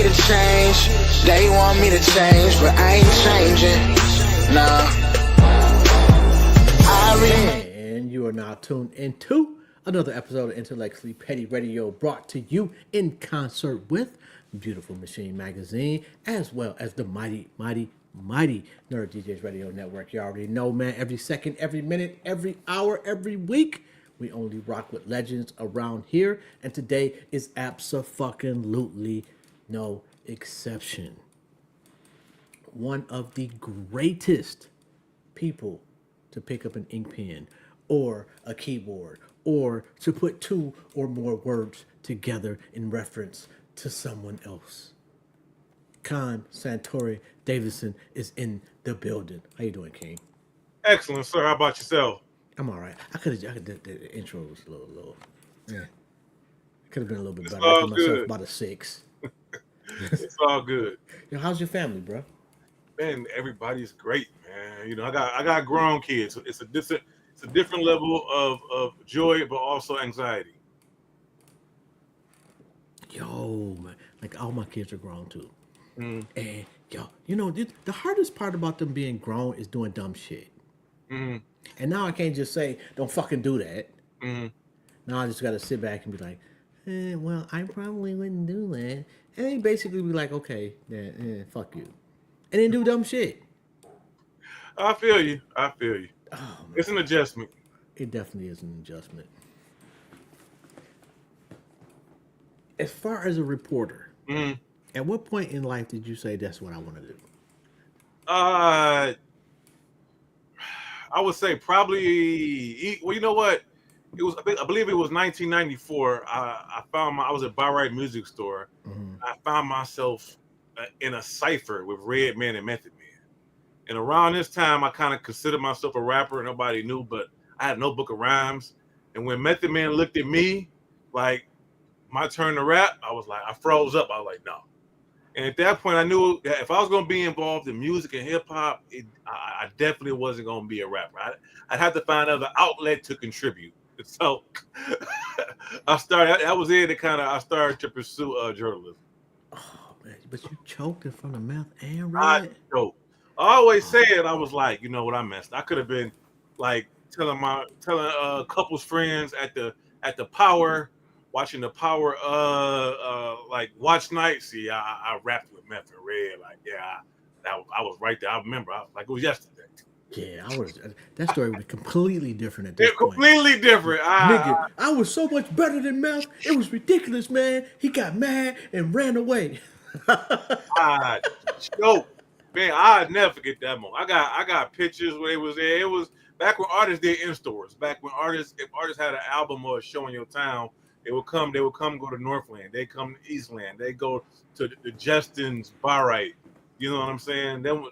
me to change, they want me to change, but I ain't changing, nah. And you are now tuned into another episode of Intellectually Petty Radio, brought to you in concert with Beautiful Machine Magazine, as well as the mighty Nerd DJs Radio Network. You already know, man, every second, every minute, every hour, every week, we only rock with legends around here, and today is abso-fucking-lutely no exception. One of the greatest people to pick up an ink pen or a keyboard or to put two or more words together in reference to someone else. Kahn Santori Davidson is in the building. How you doing, King? Excellent, sir. How about yourself? I'm all right. I could the intro was a little yeah. Could have been a little bit It's better. all I give myself good. about a 6. It's all good. Yo, how's your family, bro? Man, everybody's great, man. You know, I got grown kids. It's a different level of joy, but also anxiety. Yo, man, like all my kids are grown too. Mm. And yo, you know, the hardest part about them being grown is doing dumb shit. Mm. And now I can't just say, don't fucking do that. Mm. Now I just got to sit back and be like, well, I probably wouldn't do that. And they basically be like, okay, then fuck you. And then do dumb shit. I feel you. Oh, man. It's an adjustment. It definitely is an adjustment. As far as a reporter, at what point in life did you say that's what I want to do? I would say probably. Well, you know what? It was. I believe it was 1994. I was at Barright Music Store. Mm-hmm. I found myself in a cipher with Redman and Method Man. And around this time, I kind of considered myself a rapper. Nobody knew, but I had no book of rhymes. And when Method Man looked at me, like my turn to rap, I froze up. I was like, no. And at that point, I knew that if I was going to be involved in music and hip hop, I definitely wasn't going to be a rapper. I'd have to find another outlet to contribute. So I started to pursue journalism. Oh, man, but you choked in front of meth and I red? choked. I always said, I was like, you know what, I messed. I could have been like telling couple's friends at the Power, watching the Power like watch night. See, I rapped with Meth and Red. Like, yeah, I was right there. I remember. I was like, it was yesterday. Yeah, that story would be completely different at this point. Completely different. Nigga, I was so much better than Meth. It was ridiculous, man. He got mad and ran away. I choked. Man, I'd never forget that moment. I got pictures where it was there. It was back when artists did in stores. Back when if artists had an album or a show in your town, they would come go to Northland. They come to Eastland. They go to the Justin's Barright. You know what I'm saying? Then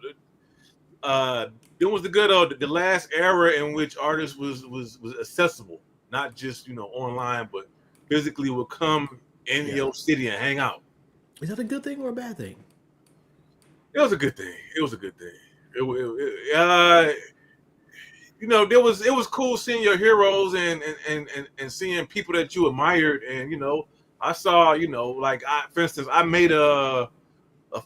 was the good old the last era in which artists was accessible, not just online, but physically would come in your city and hang out. Is that a good thing or a bad thing? It was a good thing. It was cool seeing your heroes and seeing people that you admired. And I saw, for instance, I made a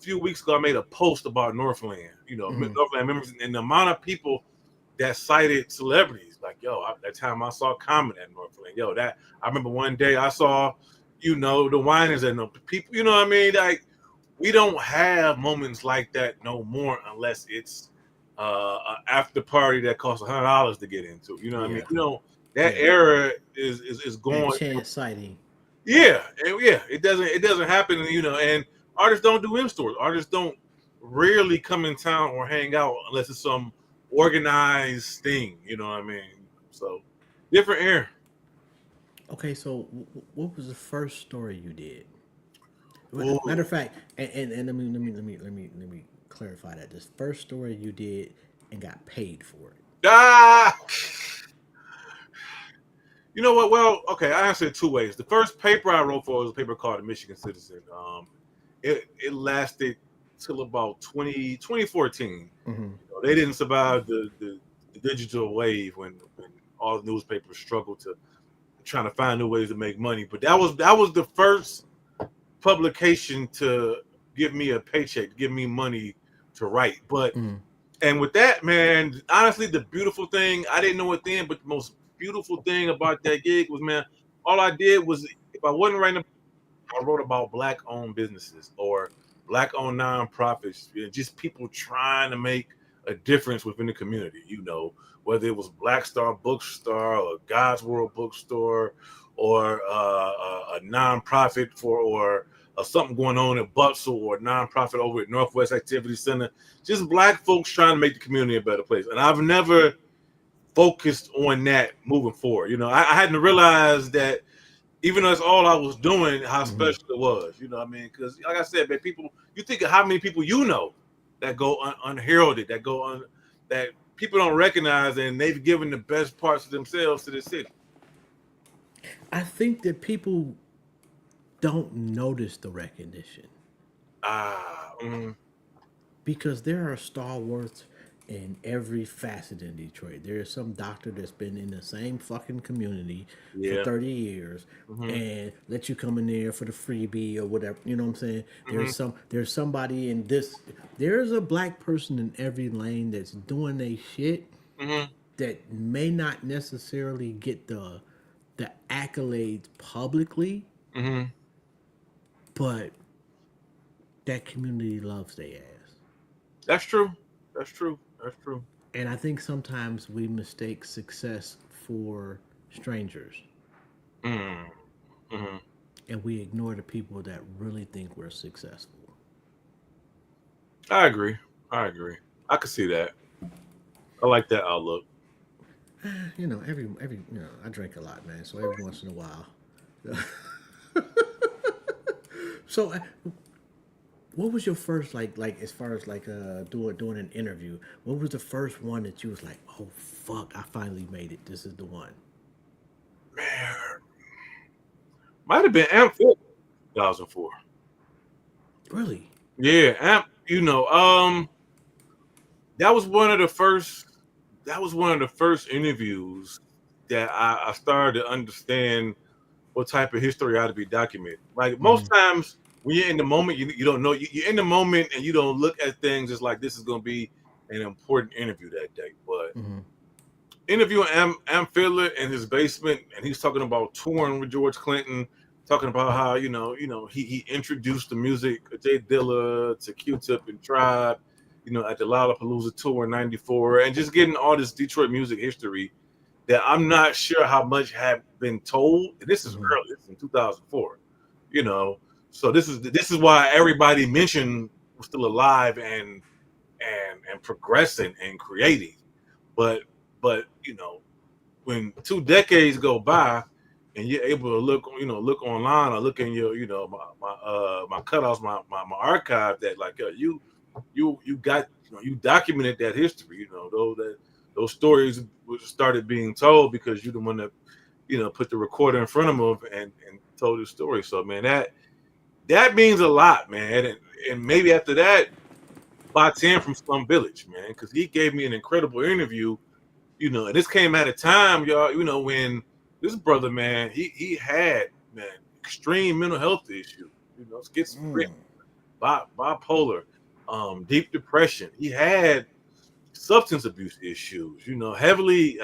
few weeks ago, I made a post about Northland. Northland members, and the amount of people that cited celebrities. Like, that time I saw Common at Northland. I remember one day I saw, the Winans and the people. You know what I mean? Like, we don't have moments like that no more unless it's an after party that costs $100 to get into. You know what I mean? That era is going. Chance sighting. Yeah, it doesn't happen. And artists don't do in stores. Artists don't rarely come in town or hang out unless it's some organized thing. You know what I mean? So different era. Okay, so what was the first story you did? Ooh. Matter of fact, and let me clarify that. This first story you did and got paid for it. You know what? Well, okay, I answer it two ways. The first paper I wrote for was a paper called The Michigan Citizen. It lasted till about 2014. Mm-hmm. They didn't survive the digital wave when all the newspapers struggled to trying to find new ways to make money. But that was the first publication to give me a paycheck, give me money to write. But Mm. and with that, man, honestly, the beautiful thing, I didn't know it then, but the most beautiful thing about that gig was, man, all I did was, if I wasn't writing, I wrote about Black-owned businesses or Black-owned nonprofits, just people trying to make a difference within the community. Whether it was Black Star Bookstore or God's World Bookstore, or a nonprofit or something going on at Butzel, or a nonprofit over at Northwest Activity Center. Just Black folks trying to make the community a better place. And I've never focused on that moving forward. I hadn't realized that, even though that's all I was doing, how special it was. You know what I mean? Because, like I said, man, you think of how many people that go unheralded, that people don't recognize, and they've given the best parts of themselves to the city. I think that people don't notice the recognition Ah, because there are stalwarts in every facet in Detroit. There is some doctor that's been in the same fucking community for yeah. 30 years and let you come in there for the freebie or whatever. You know what I'm saying? There's somebody in this. There's a Black person in every lane that's doing their shit that may not necessarily get the accolades publicly, but that community loves their ass. That's true. That's true. That's true. And I think sometimes we mistake success for strangers, Mm, hmm and we ignore the people that really think we're successful. I agree. I agree. I can see that. I like that outlook. I drink a lot, man. So every once in a while. So, what was your first like as far as like doing an interview? What was the first one that you was like, oh fuck, I finally made it. This is the one. Man, might have been Amp 2004. Really? Yeah, Amp. That was one of the first. That was one of the first interviews that I started to understand what type of history ought to be documented. Like most times, when you're in the moment, you don't know. You're in the moment, and you don't look at things as like this is going to be an important interview that day. But interviewing Am Fiddler in his basement, and he's talking about touring with George Clinton, talking about how he introduced the music of Jay Dilla to Q-Tip and Tribe, at the Lollapalooza tour in '94, and just getting all this Detroit music history that I'm not sure how much had been told. And this is early, it's in 2004, So this is why everybody mentioned was still alive and progressing and creating. But when 2 decades go by and you're able to look online or look in your my cutoffs, my archive, that like you got you documented that history, those stories started being told because you're the one that put the recorder in front of them and told the story. So man, that means a lot, man. And maybe after that, by 10 from Slum Village, man, because he gave me an incredible interview, and this came at a time, y'all, when this brother, man, he had, man, extreme mental health issues, schizophrenia, bipolar, deep depression. He had substance abuse issues, heavily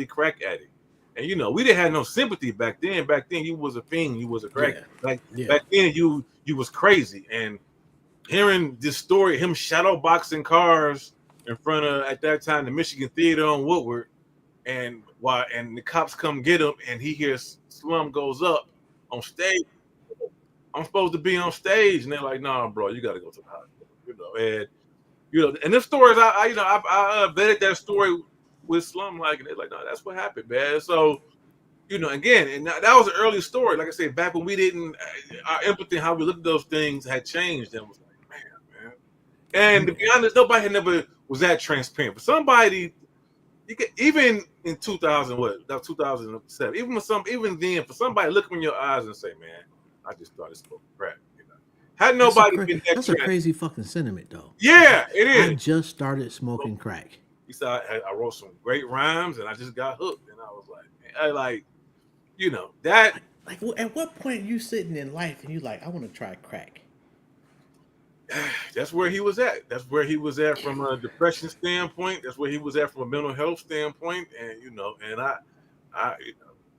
crack addict. And we didn't have no sympathy back then. Back then, you was a fiend, you was a crack. Yeah. Back then, you was crazy. And hearing this story, him shadow boxing cars in front of, at that time, the Michigan Theater on Woodward, and the cops come get him, and he hears Slum goes up on stage. I'm supposed to be on stage, and they're like, "Nah, bro, you got to go to the hospital," and and this stories, I vetted that story with Slum, like, and they're like, "No, that's what happened, man." So, again, and that was an early story. Like I said, back when we didn't, our empathy, how we looked at those things had changed, and was like, man. And to be honest, nobody had never was that transparent. But somebody, even in 2000, what that was 2007, even then, for somebody to look in your eyes and say, "Man, I just started smoking crack," had nobody been that That's a crazy fucking sentiment, though. Yeah, it is. I just started smoking crack. He said I wrote some great rhymes and I just got hooked, and I was like, man, that. Like, at what point you sitting in life and you like, I want to try crack? That's where he was at. That's where he was at from a depression standpoint. That's where he was at from a mental health standpoint. And and I,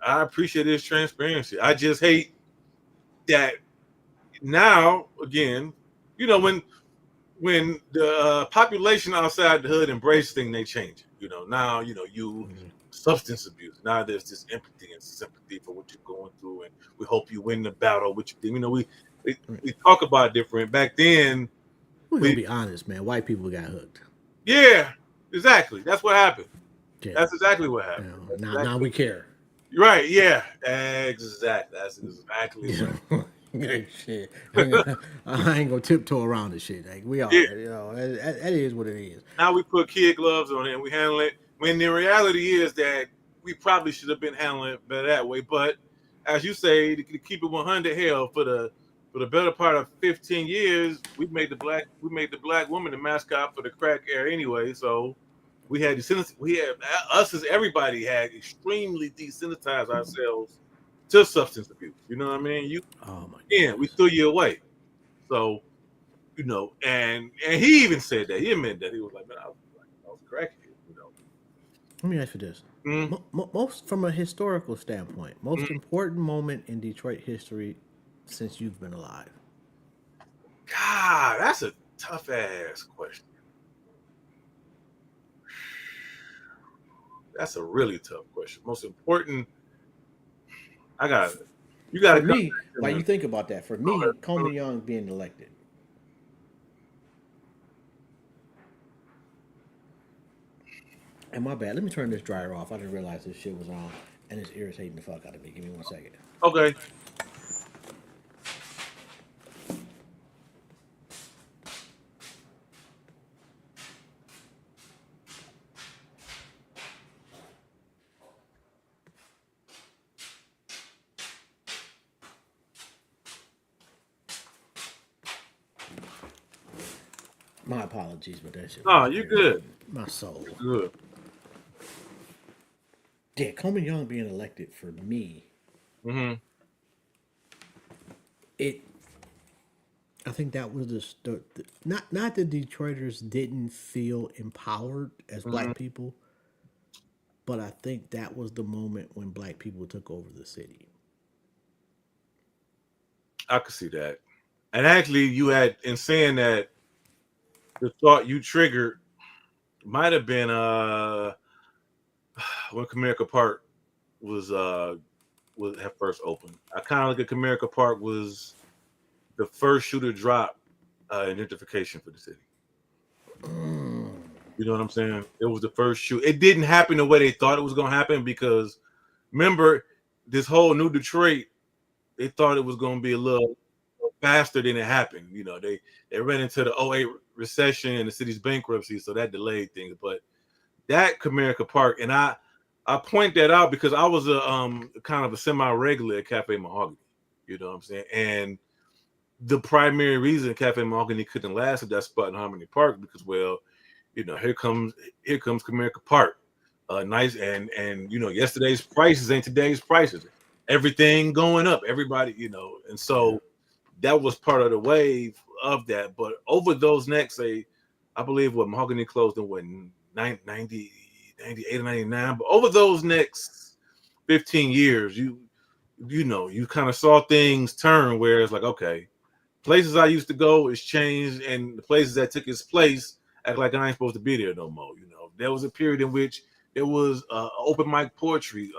I appreciate his transparency. I just hate that now again. When the population outside the hood embrace thing, they change it. Now you substance abuse. Now there's this empathy and sympathy for what you're going through, and we hope you win the battle. Which we talk about different back then. We're gonna We be honest, man. White people got hooked. Yeah, exactly. That's what happened. Yeah. That's exactly what You happened. know, That's now exactly we care. right. Yeah, exactly. That's exactly You what. know, shit. I ain't gonna tiptoe around this shit. Like we Yeah. are, that is what it is. Now we put kid gloves on it and we handle it. When the reality is that we probably should have been handling it better that way. But as you say, to keep it 100, hell, for the better part of 15 years, we made the black woman the mascot for the crack era anyway. So us as everybody had extremely desensitized ourselves to substance abuse. You know what I mean? Oh my We goodness. threw you away. So and he even said that. He admitted that. He was like, man, I was a crackhead. Let me ask you this: Mm, most from a historical standpoint, most mm. important moment in Detroit history since you've been alive. God, that's a tough ass question. That's a really tough question. Most important, I got you got For to come me, back to while me. you think about that, for me, Coleman Young being elected. And my bad. Let me turn this dryer off. I didn't realize this shit was on, and it's irritating the fuck out of me. Give me 1 second. Okay. My apologies, but that shit was No, just you good. irritating my soul. Good. Yeah, Coleman Young being elected for me, Mm-hmm. it. I think that was not the Detroiters didn't feel empowered as Mm-hmm. black people, but I think that was the moment when black people took over the city. I could see that. And actually, you had in saying that the thought you triggered might have been when Comerica Park was had first opened. I kind of look at Comerica Park was the first shooter drop in gentrification for the city. You know what I'm saying? It was the first shoot. It didn't happen the way they thought it was going to happen because remember this whole new Detroit. They thought it was going to be a little faster than it happened. They ran into the '08 recession and the city's bankruptcy, so that delayed things. But that Comerica Park, and I point that out because I was a kind of a semi-regular at Cafe Mahogany. You know what I'm saying? And the primary reason Cafe Mahogany couldn't last at that spot in Harmony Park because, well, here comes Comerica Park, nice and yesterday's prices ain't today's prices. Everything going up, everybody, and Yeah. so that was part of the wave of that. But over those next, say, I believe what Mahogany closed in what 98 or 99. But over those next 15 years, you kind of saw things turn where it's like, okay, places I used to go is changed, and the places that took its place act like I ain't supposed to be there no more. There was a period in which there was open mic poetry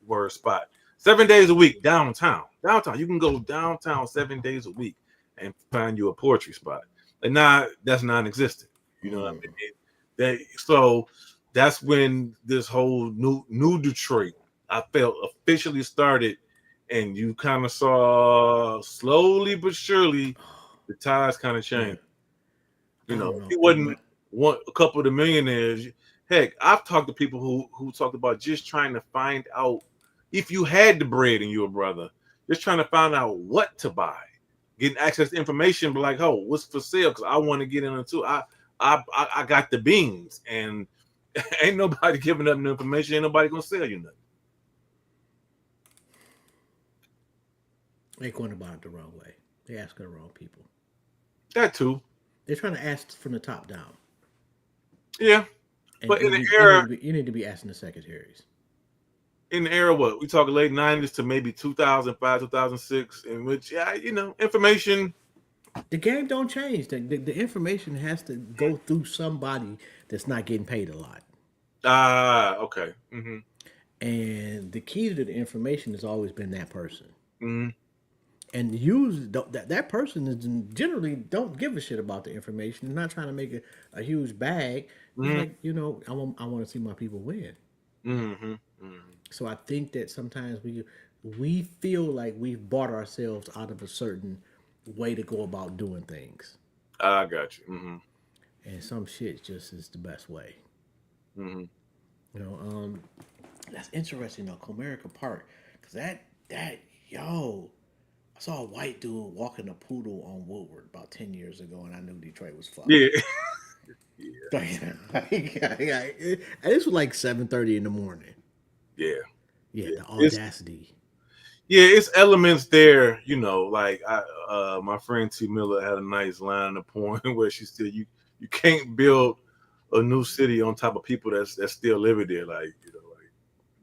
word spot 7 days a week downtown. Downtown, you can go downtown 7 days a week and find you a poetry spot. And now that's non-existent. You know what I mean? So that's when this whole new Detroit I felt officially started, and you kind of saw slowly but surely the tides kind of Yeah. change. I don't If know. he wasn't a couple of the millionaires, heck, I've talked to people who talked about just trying to find out if you had the bread and you a brother, just trying to find out what to buy, getting access to information, but like, oh, what's for sale? Because I want to get in it too. I got the beans, and ain't nobody giving up no information. Ain't nobody gonna sell you nothing. They going about it the wrong way. They asking the wrong people. That too. They're trying to ask from the top down, Yeah, and but you need you need to be you need to be asking the secretaries. in the era, what we talk late '90s to maybe 2005, 2006, in which information. The game don't change. The information has to go through somebody that's not getting paid a lot. Okay. Mm-hmm. And the key to the information has always been that person. Mm-hmm. And usually that person is generally don't give a shit about the information. They're not trying to make a huge bag. It's Mm-hmm. like, I want to see my people win. Mm-hmm. Mm-hmm. So I think that sometimes we feel like we've bought ourselves out of a certain way to go about doing things. I got you. Mm-hmm. And some shit just is the best way. Mm-hmm. You know, that's interesting though, Comerica Park. Cause that yo, I saw a white dude walking a poodle on Woodward about 10 years ago, and I knew Detroit was fucked. Yeah. Yeah. And this was like 7:30 in the morning. Yeah. Yeah, Yeah. the It's audacity. it's elements there. Like my friend T Miller had a nice line in the poem where she said, "You can't build a new city on top of people that's still living there. Like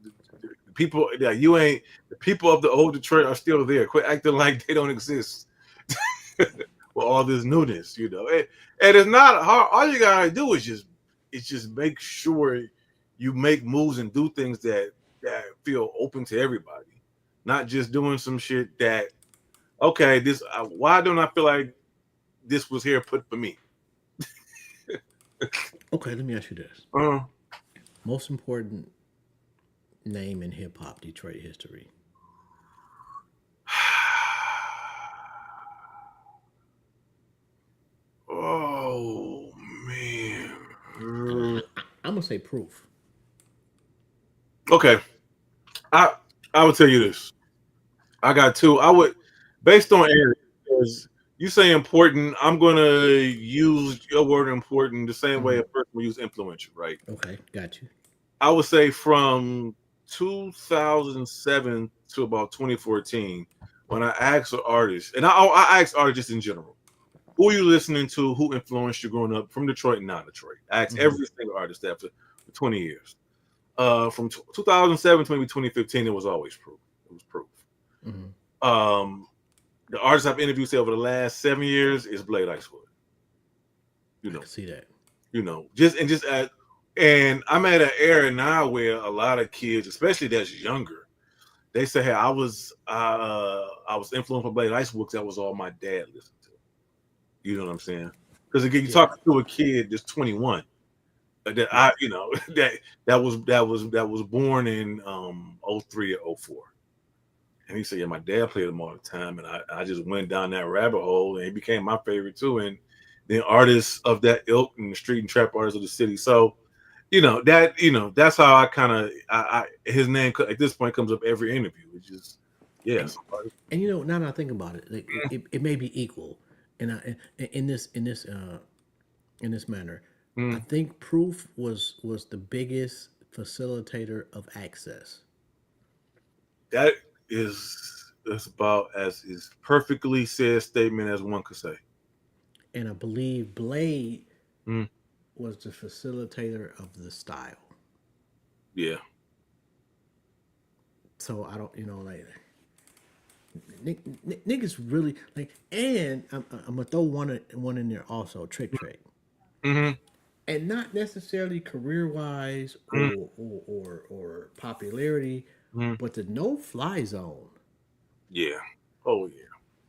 the people, yeah, you ain't the people of the old Detroit are still there. Quit acting like they don't exist with all this newness. And it's not hard. All you gotta do is just make sure you make moves and do things that feel open to everybody, not just doing some shit that okay. This why don't I feel like this was here put for me? Okay, let me ask you this: Uh, most important name in hip hop Detroit history. oh man. Mm. I'm gonna say Proof. Okay, I I would tell you this. I got two. I would, based on area, because you say important. I'm gonna use your word important the same way Hmm. a person would use influential, right? Okay, got you. I would say from 2007 to about 2014, when I asked an artist, and I asked artists in general, who are you listening to? Who influenced you growing up from Detroit and not Detroit? I asked Hmm. every single artist that for 20 years. From 2007 to maybe 2015, it was always Proof. It was Proof. Hmm. Um, the artists I've interviewed say over the last 7 years is Blade Icewood. You I know, can see that. and I'm at an era now where a lot of kids, especially that's younger, they say, "Hey, I was influenced by Blade Icewood. 'Cause that was all my dad listened to." You know what I'm saying? Because again, you Yeah. talk to a kid that's 21 that Yeah. that was born in '03 or '04. And he said, "Yeah, my dad played them all the time, and I just went down that rabbit hole, and he became my favorite too." And then artists of that ilk and the street and trap artists of the city. So, that's how I kind of his name at this point comes up every interview. It's just And yes, and now that I think about it, like it may be equal, and in this manner, I mm, think Proof was the biggest facilitator of access, that is about as perfectly said statement as one could say. and I believe Blade Mm, was the facilitator of the style. yeah, So I don't, like niggas really like, and I'm gonna throw one in there also, Trick, hmm and not necessarily career wise mm, or popularity, mm, but the no fly zone yeah, oh yeah.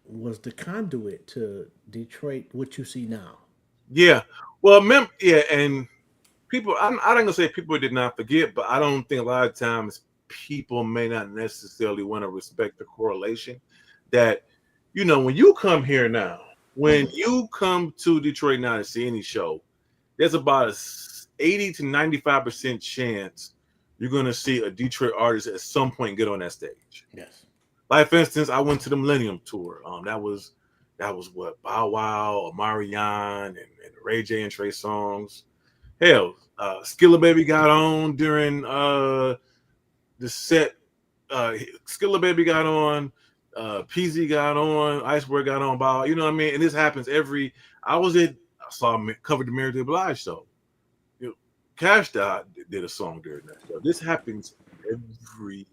was the conduit to Detroit, what you see now. Yeah. Well, yeah, and people, I don't gonna say people did not forget, but I don't think a lot of times people may not necessarily want to respect the correlation that, when you come here now, when you come to Detroit now to see any show, there's about a 80 to 95% chance you're gonna see a Detroit artist at some point get on that stage. Yes. Like for instance, I went to the Millennium Tour. That was what Bow Wow, Omarion, and Ray J and Trey Songz. Hell, Skilla Baby got on during the set. Skilla Baby got on. PZ got on. Iceberg got on. Bow. You know what I mean? And this happens every. I was at I saw him covered the Mary J. Blige show. You know, Cash did a song during that show. This happens every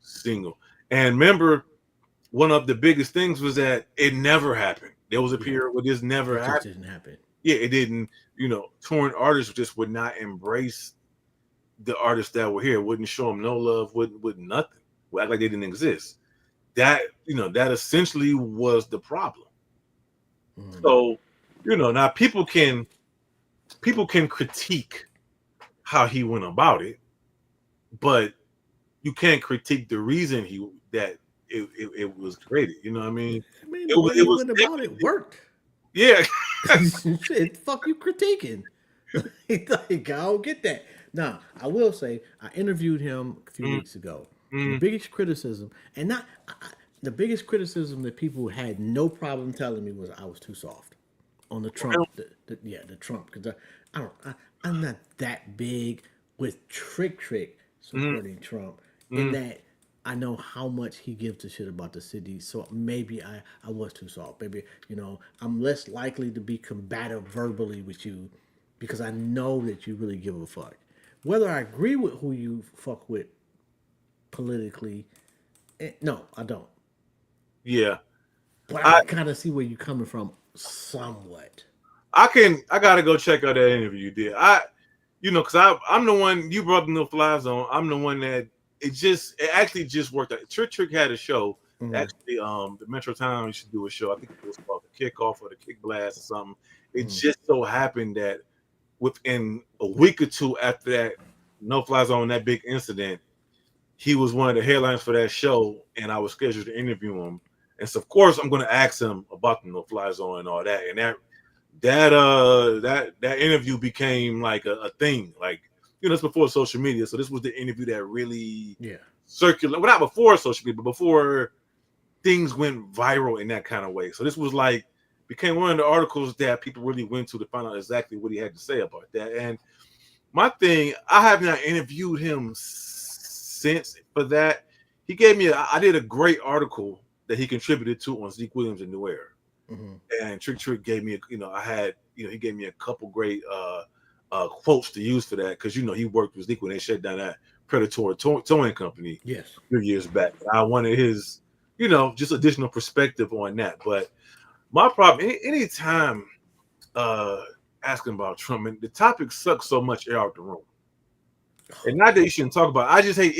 single. And remember, one of the biggest things was that it never happened. There was a Yeah. period where this never It just happened. didn't happen. Yeah, it didn't. You know, touring artists just would not embrace the artists that were here. Wouldn't show them no love. Wouldn't nothing. Would act like they didn't exist. That that essentially was the problem. Mm. So now people can critique how he went about it, but you can't critique the reason it was created. You know what I mean? I mean, It the was way it he was went about it definitely worked. yeah. Shit, fuck you critiquing. Like, I don't get that. Now, I will say, I interviewed him a few Mm, weeks ago. And the mm, biggest criticism, and not the biggest criticism that people had no problem telling me was I was too soft on the Trump. well, The Trump, because I'm not that big with Trick mm, supporting Trump in mm. that I know how much he gives a shit about the city. So maybe I was too soft. Maybe, I'm less likely to be combative verbally with you because I know that you really give a fuck. Whether I agree with who you fuck with politically, no, I don't. Yeah. But I I can kind of see where you're coming from somewhat. I gotta go check out that interview you did. Because I'm the one you brought the No Fly Zone. I'm the one that it actually just worked out. Trick had a show. Mm-hmm. Actually, the Metro Town used to do a show. I think it was called the Kickoff or the Kick Blast or something. It Mm-hmm. just so happened that within a week or two after that No Fly Zone, that big incident, he was one of the headlines for that show, and I was scheduled to interview him. And so, of course, I'm going to ask him about the No Fly Zone and all that. And that interview became like a thing. Like, it's before social media, so this was the interview that really Yeah. circulated. Well, not before social media, but before things went viral in that kind of way. So this was like became one of the articles that people really went to find out exactly what he had to say about that. And my thing, I have not interviewed him since for that. He gave me I did a great article that he contributed to on Zeke Williams and New Era. Mm-hmm. And Trick gave me, he gave me a couple great quotes to use for that because he worked with Zeke when they shut down that Predator towing company Yes. a few years back. I wanted his, just additional perspective on that. But my problem, anytime asking about Trump, and the topic sucks so much air out the room. And not that you shouldn't talk about it. I just hate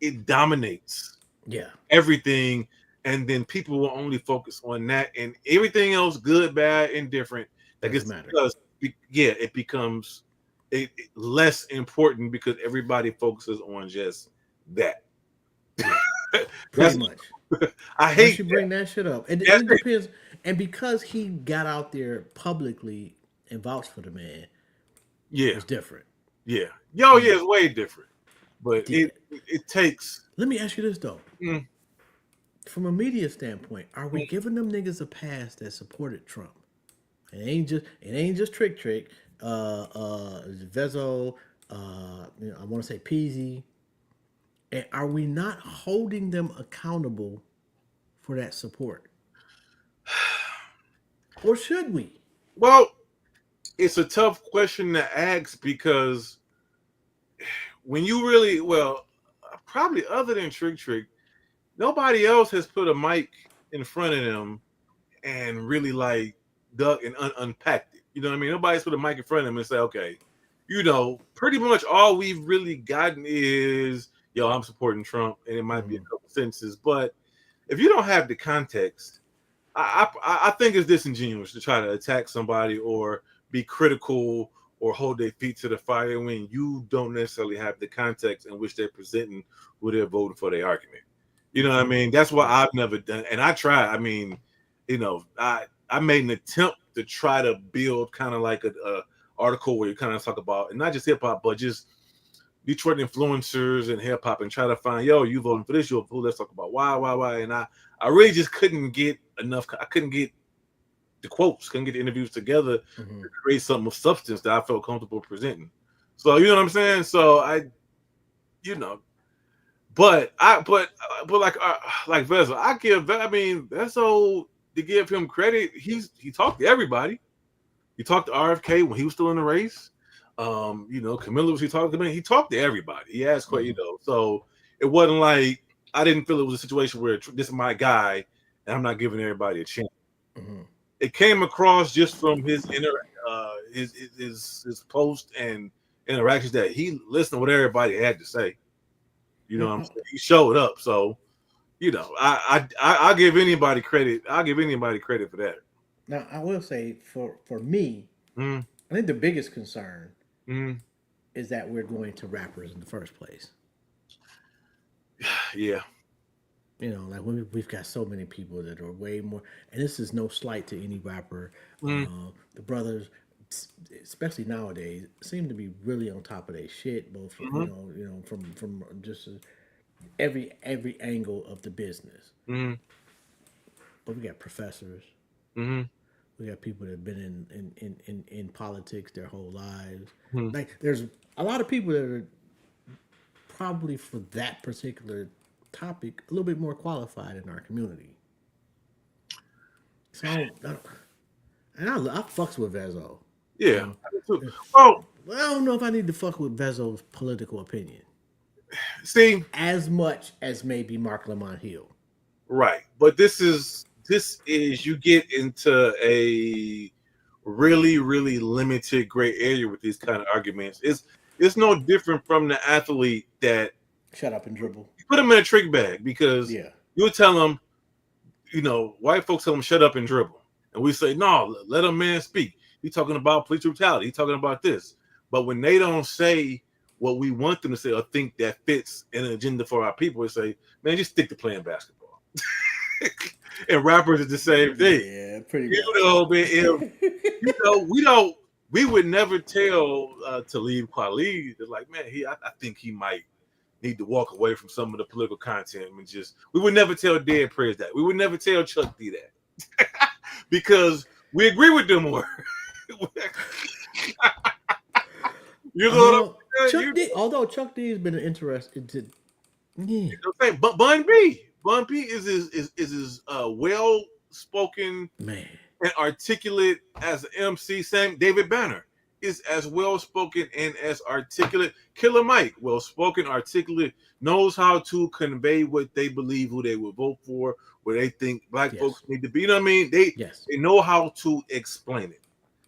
it dominates Yeah. everything, and then people will only focus on that, and everything else, good, bad, indifferent. That Doesn't gets matter. because it becomes less important because everybody focuses on just that. Yeah. Pretty That's much. I Once hate you that. bring that shit up, and That's it it. depends. And because he got out there publicly and vouched for the man, Yeah, it's different. yeah, yo, yeah, it's way different. But Yeah. it takes. Let me ask you this though. Mm, From a media standpoint, are we mm, giving them niggas a pass that supported Trump? It ain't just Trick, Vezo, I want to say Peasy. And are we not holding them accountable for that support? Or should we? well, it's a tough question to ask because when you really probably other than Trick, nobody else has put a mic in front of them and really like dug and unpacked it. You know what I mean? Nobody's put a mic in front of them and say, okay, pretty much all we've really gotten is, yo, I'm supporting Trump, and it might be a Mm-hmm. couple sentences, but if you don't have the context, I think it's disingenuous to try to attack somebody or be critical or hold their feet to the fire when you don't necessarily have the context in which they're presenting who they're voting for their argument. You know what I mean? That's why Yeah. I've never done, and I try. I mean, I made an attempt to try to build kind of like a article where you kind of talk about, and not just hip hop, but just Detroit influencers and hip hop, and try to find, yo, you voting for this, you voting. Let's talk about why, and I really just couldn't get enough. I couldn't get the quotes, couldn't get the interviews together Mm-hmm. to create something of substance that I felt comfortable presenting. So you know what I'm saying? So you know, but like Vessel, I mean Vessel, to give him credit, he talked to everybody. He talked to RFK when he was still in the race. Camilla was he talked to? He talked to everybody. He asked questions, so it wasn't like I didn't feel it was a situation where this is my guy and I'm not giving everybody a chance. Mm-hmm. It came across just from his his post and interactions that he listened to what everybody had to say. You know what I'm saying? He showed up, so I'll give anybody credit. I'll give anybody credit for that. Now, I will say for me, Mm, I think the biggest concern mm, is that we're going to rappers in the first place. yeah. Like we've got so many people that are way more, and this is no slight to any rapper. Mm, The brothers, especially nowadays, seem to be really on top of their shit, both mm-hmm, from just every angle of the business. mm-hmm, But we got professors, mm-hmm, we got people that have been in politics their whole lives. mm-hmm. Like there's a lot of people that are probably for that particular topic a little bit more qualified in our community. So I fucks with Vezo. You Yeah. know, Well, I don't know if I need to fuck with Vezo's political opinion see, as much as maybe Mark Lamont Hill. right, but this is you get into a really limited gray area with these kind of arguments. It's no different from the athlete that Shut up and dribble. you put them in a trick bag because Yeah. you'll tell them, white folks tell them shut up and dribble, and we say no, let a man speak. He's talking about police brutality. He's talking about this, but when they don't say what we want them to say or think that fits an agenda for our people, we say, man, just stick to playing basketball. And rappers are the same thing. Yeah, pretty You much. know, man, we would never tell Talib Kweli that, like, man, I think he might need to walk away from some of the political content and we would never tell Dead Prez that. We would never tell Chuck D that. Because we agree with them more. You know what I'm saying? Although Chuck D has been interested, yeah, But Bun B is as well spoken man, and articulate as an MC. Same David Banner is as well spoken and as articulate. Killer Mike, well spoken, articulate, knows how to convey what they believe, who they would vote for, where they think black folks need to be. You know what I mean? They know how to explain it.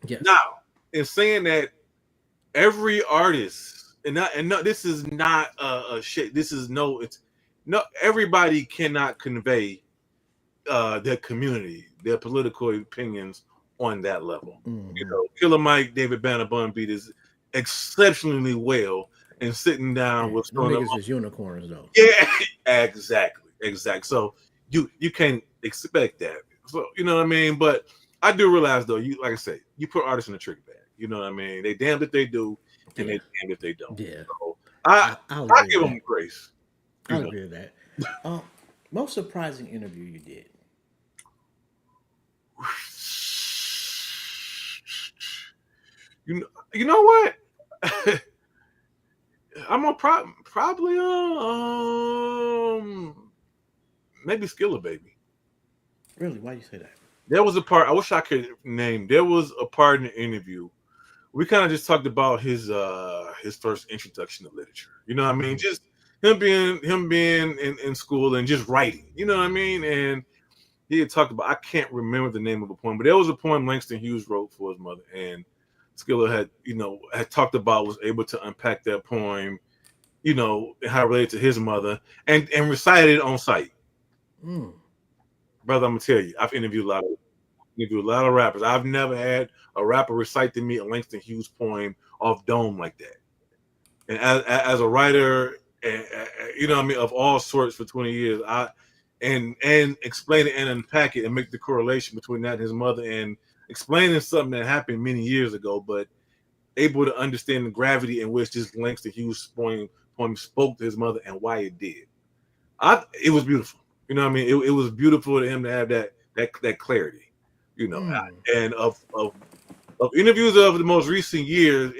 Yes. Now, in saying that, every artist, this is not a shit. This is everybody cannot convey their community, their political opinions on that level. Mm-hmm. Killer Mike, David Banner, Bun Beat is exceptionally well and sitting down with some niggas is unicorns though. Yeah, exactly. So you can't expect that. So you know what I mean? But I do realize though, like I say, you put artists in a trick bag. You know what I mean? They damned if they do, and they damned if they don't. Yeah. So I give them grace. I'll agree with that. Most surprising interview you did? You know what? I'm gonna probably maybe Skilla Baby. Really? Why do you say that? There was a part I wish I could name. There was a part in the interview. We kind of just talked about his first introduction to literature. You know what I mean? Just him being in school and just writing. You know what I mean? And he had talked about, I can't remember the name of a poem, but there was a poem Langston Hughes wrote for his mother, and Skilla had talked about, was able to unpack that poem, and how it related to his mother, and recited it on site. Brother, I'm gonna tell you, I've interviewed a lot of rappers. I've never had a rapper recite to me a Langston Hughes poem off dome like that. And as a writer, of all sorts for 20 years, and explain it and unpack it and make the correlation between that and his mother, and explaining something that happened many years ago, but able to understand the gravity in which this Langston Hughes poem spoke to his mother and why it did. It was beautiful. You know what I mean? It was beautiful to him to have that clarity. And of interviews of the most recent years,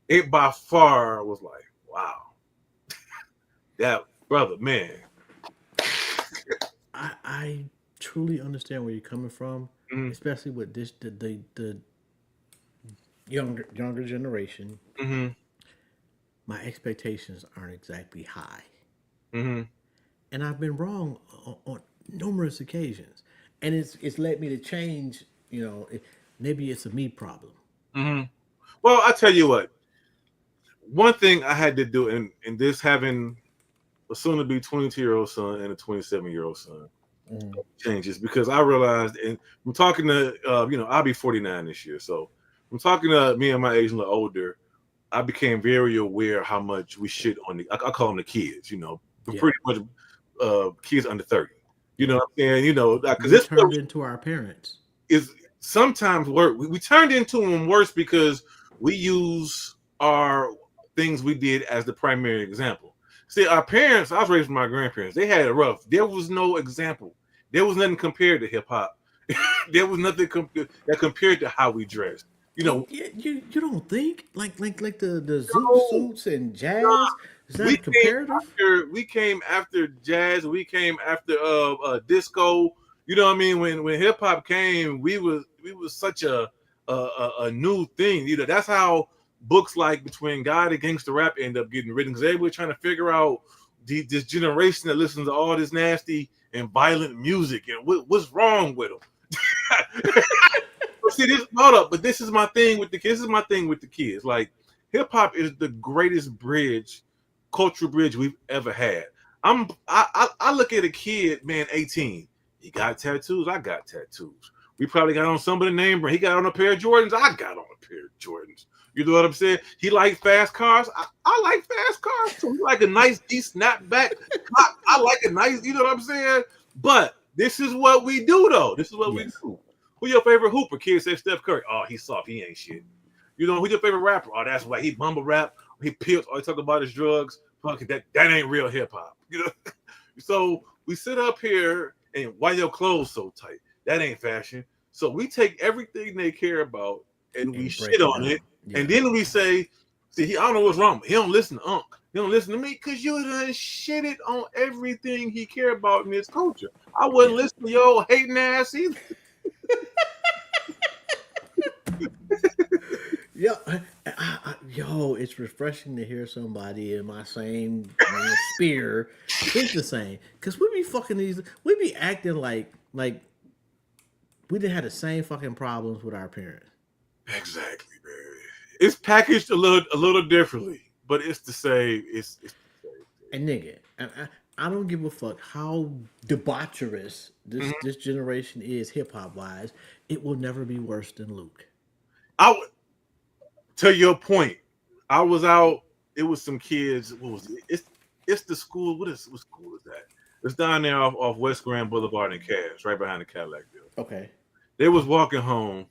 it by far was like, wow, that brother, man. I truly understand where you're coming from, especially with this the younger generation, Mm-hmm. my expectations aren't exactly high, Mm-hmm. and I've been wrong on numerous occasions, and it's led me to change. Maybe it's a me problem. Mm-hmm. Well, I tell you what. One thing I had to do, in this having a soon to be 22-year-old son and a 27-year-old son, changes because I realized, and I'm talking to, I'll be 49 this year. So I'm talking to me and my age a little older. I became very aware how much we shit on I call them the kids, Yeah, pretty much kids under 30. You yeah. know what I'm saying? Because We this turned into our parents. is sometimes work. We turned into them worse because we use our things we did as the primary example. See, our parents, I was raised with my grandparents, they had it rough. There was no example. There was nothing compared to hip hop. There was nothing that compared to how we dressed. You know, You don't think like the zoot no, suits and jazz is we that comparative? came after jazz, we came after disco. You know what I mean? When hip hop came, we was such a new thing. That's how books like Between God and Gangster Rap end up getting written, because everybody trying to figure out this generation that listens to all this nasty and violent music and what's wrong with them. See, this hold up, but this is my thing with the kids. This is my thing with the kids. Like, hip hop is the greatest cultural bridge we've ever had. I look at a kid, man, 18. He got tattoos. I got tattoos. We probably got on some of the name brand. He got on a pair of Jordans. I got on a pair of Jordans. You know what I'm saying? He likes fast cars. I like fast cars too. He like a nice G snapback. I like a nice, you know what I'm saying? But this is what we do, though. This is what we Yes. do. Who your favorite hooper? Kids say Steph Curry. Oh, he's soft. He ain't shit. Who's your favorite rapper? Oh, that's why he mumble rap. He pills. All he talk about his drugs. Fuck it, that ain't real hip hop. So we sit up here and why your clothes so tight? That ain't fashion. So we take everything they care about and we And shit break it on it, down. Yeah. and then we say, "See, I don't know what's wrong. He don't listen to Unc. He don't listen to me because you done shitted on everything he care about in his culture. I wouldn't Yeah. listen to your old hating ass either." Yo, yo, it's refreshing to hear somebody in my same sphere think the same. Cause we be fucking we be acting like we didn't have the same fucking problems with our parents. Exactly, man. It's packaged a little differently, but it's the same. It's the same And nigga, I don't give a fuck how debaucherous thing. this generation is hip hop wise. It will never be worse than Luke. I would, to your point, I was out. It was some kids. What was it? It's the school. What school is that? It's down there off West Grand Boulevard in Cass, right behind the Cadillac building. Okay. They was walking home,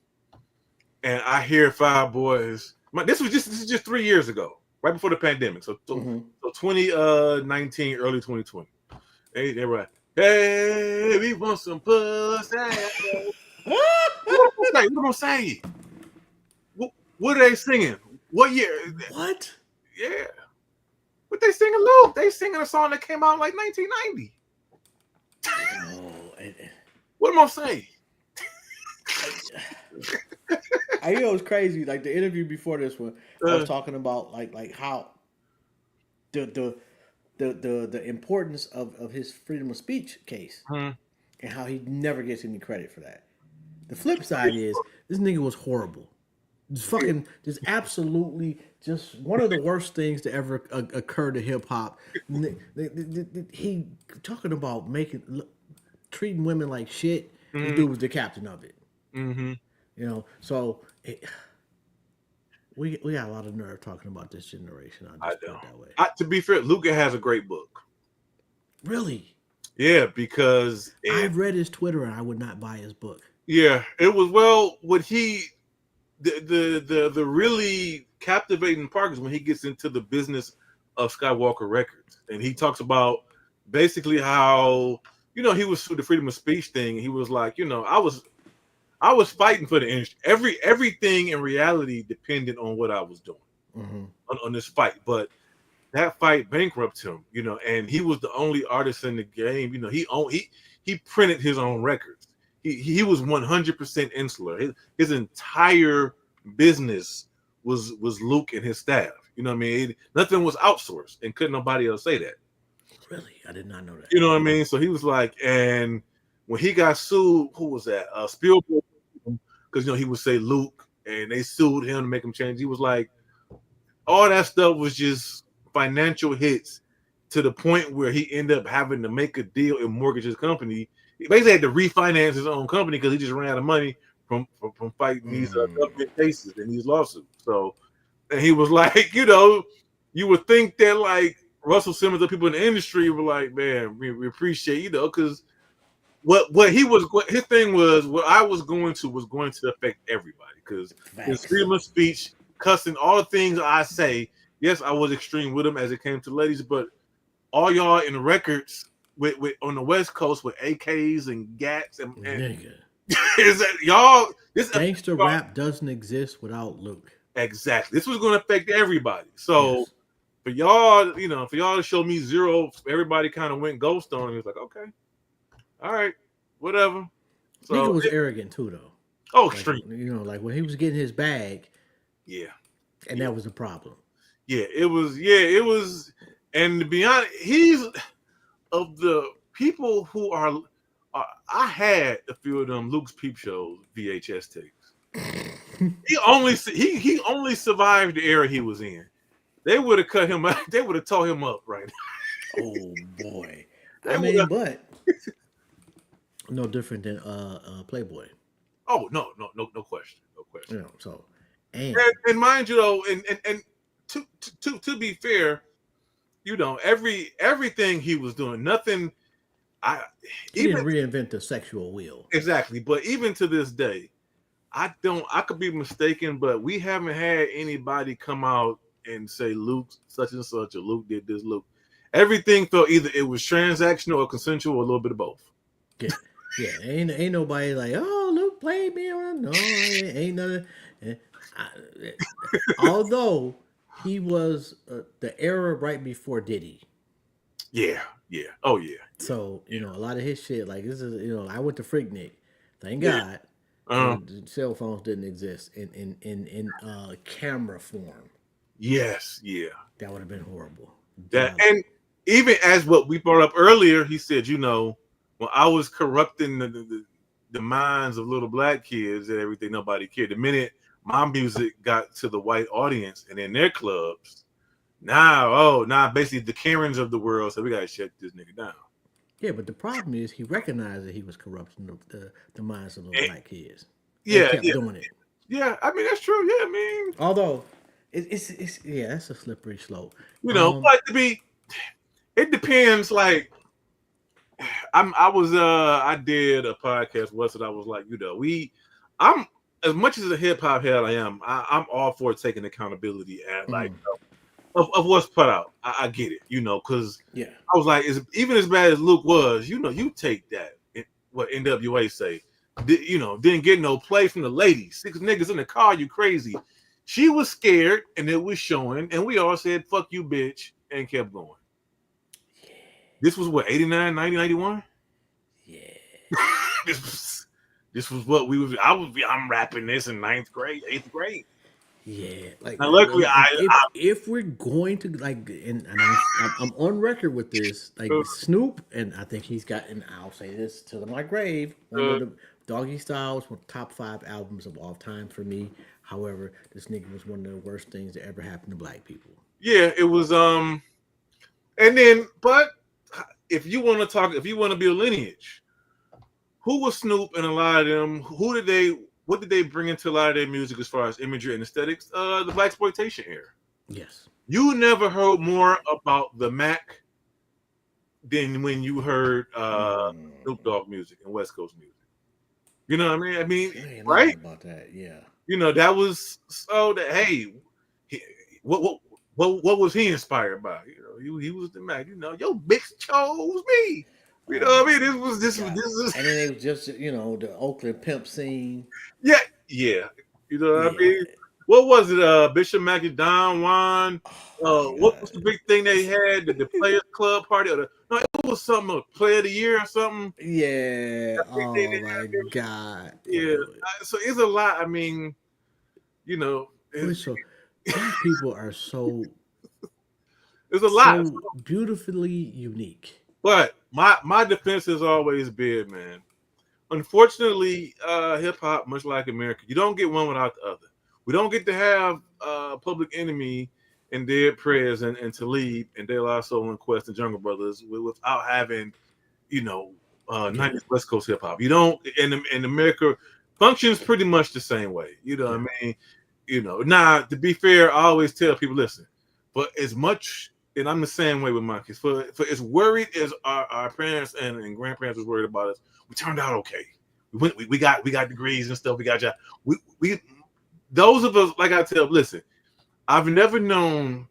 and I hear five boys. This is just 3 years ago, right before the pandemic. Mm-hmm. 2019, early 2020. They were like, "Hey, we want some pussy." What am I gonna say? What are they singing? What year? What? Yeah. What they singing, Luke? They singing a song that came out in like 1990. Oh, What am I saying? I know it's crazy. Like the interview before this one, I was Uh, talking about like how the the the importance of his freedom of speech case hmm. and how he never gets any credit for that. The flip side is this nigga was horrible. Just fucking, just absolutely, just one of the worst things to ever occur to hip hop. He talking about treating women like shit. This Mm-hmm. dude was the captain of it. Mm-hmm. So we got a lot of nerve talking about this generation. I'll I just put know. it that way. To be fair, Luca has a great book. Really, Yeah, because I've read his Twitter and I would not buy his book. it was what he the really captivating part is when he gets into the business of Skywalker Records, and he talks about basically how he was through the freedom of speech thing. He was like, I was fighting for the industry. Everything in reality depended on what I was doing Mm-hmm. on this fight, but that fight bankrupted him. And he was the only artist in the game. He printed his own records. He was 100% insular. His entire business was Luke and his staff. You know what I mean? Nothing was outsourced, and couldn't nobody else say that. Really, I did not know that. You know what I mean? So he was like, and when he got sued, who was that? Spielberg, because he would say Luke, and they sued him to make him change. He was like, all that stuff was just financial hits to the point where he ended up having to make a deal and mortgage his company. He basically had to refinance his own company because he just ran out of money from fighting these government cases and these lawsuits. So, and he was like, you would think that like Russell Simmons or people in the industry were like, man, we appreciate, because what his thing was, what I was going to affect everybody, because his freedom of speech, cussing, all the things I say. Yes, I was extreme with him as it came to ladies, but all y'all in the records with on the West Coast with AKs and GATs and is that y'all? This gangster rap doesn't exist without Luke. Exactly. This was going to affect everybody. So for y'all, for y'all to show me zero, everybody kind of went ghost on him. He was like, okay, all right, whatever. So Nigga was arrogant too, though. Oh, extreme. Like when he was getting his bag. Yeah. And that was the problem. Yeah, it was. Yeah, it was. And to be honest, he's of the people who are. I had a few of them Luke's Peep Shows VHS tapes. he only survived the era he was in. They would have cut him out. They would have tore him up right now. Oh boy. But no different than Playboy. Oh no question. No question. So and mind you though, and to be fair, everything he was doing, nothing. He didn't reinvent the sexual wheel. Exactly, but even to this day, I could be mistaken, but we haven't had anybody come out and say Luke such and such or Luke did this. Luke, everything felt either it was transactional or consensual, or a little bit of both. Yeah, ain't nobody like, oh, Luke played me on. No, ain't nothing. Although he was the era right before Diddy. Yeah. Oh yeah. So a lot of his shit, like this is, I went to Freaknik. Thank God, cell phones didn't exist in camera form. Yes, yeah. That would have been horrible. And even as what we brought up earlier, he said, when I was corrupting the minds of little black kids and everything, nobody cared. The minute my music got to the white audience and in their clubs, now basically the Karens of the world said, we gotta shut this nigga down. Yeah, but the problem is he recognized that he was corrupting the minds of little black kids. Yeah, kept doing it. Yeah, I mean that's true. Yeah, I mean, although it's that's a slippery slope. But it depends. Like, I did a podcast once, and I was like, I'm as much as a hip hop head I am, I'm all for taking accountability and like of what's put out. I get it, because I was like, even as bad as Luke was, you take that. What NWA say, didn't get no play from the ladies. 6 niggas in the car, you crazy. She was scared, and it was showing, and we all said, fuck you, bitch, and kept going. Yeah. This was what, 89, 90, 91? Yeah. This was what I'm rapping this in 9th grade, 8th grade. Yeah, like now, luckily, if we're going to like, and I'm on record with this, like Snoop, and I think he's got, and I'll say this to my grave, one of the Doggy Styles were top 5 albums of all time for me. However, this nigga was one of the worst things that ever happened to black people. Yeah, it was. And then, but if you want to be a lineage, who was Snoop and a lot of them? What did they bring into a lot of their music as far as imagery and aesthetics? The blaxploitation era. Yes. You never heard more about the Mac than when you heard Snoop Dogg music and West Coast music. You know what I mean? Right? About that, yeah. That was so that what was he inspired by? He was the Mac. Your bitch chose me. You know what I mean? This was, and then it was just the Oakland pimp scene. Yeah. You know what I mean? What was it? Bishop Mackie, Don Juan. What was the big thing they had? The Players Club party? It was something. Player of the Year or something. Yeah. Oh my God. Yeah. So it's a lot. I mean, You know, So black people are there's a lot. so beautifully unique. But my defense has always been, man. Unfortunately, hip hop, much like America, you don't get one without the other. We don't get to have Public Enemy and Dead Prayers and Talib and De La Soul and Quest and Jungle Brothers without having, you know, Yeah, 90s West Coast hip hop. You don't in America functions pretty much the same way. You know yeah. what I mean? You know, now to be fair, I always tell people, listen, but as much and I'm the same way with my kids. For as worried as our parents and grandparents was worried about us, we turned out okay. We got degrees and stuff. We got jobs. We those of us, like I tell, listen, I've never known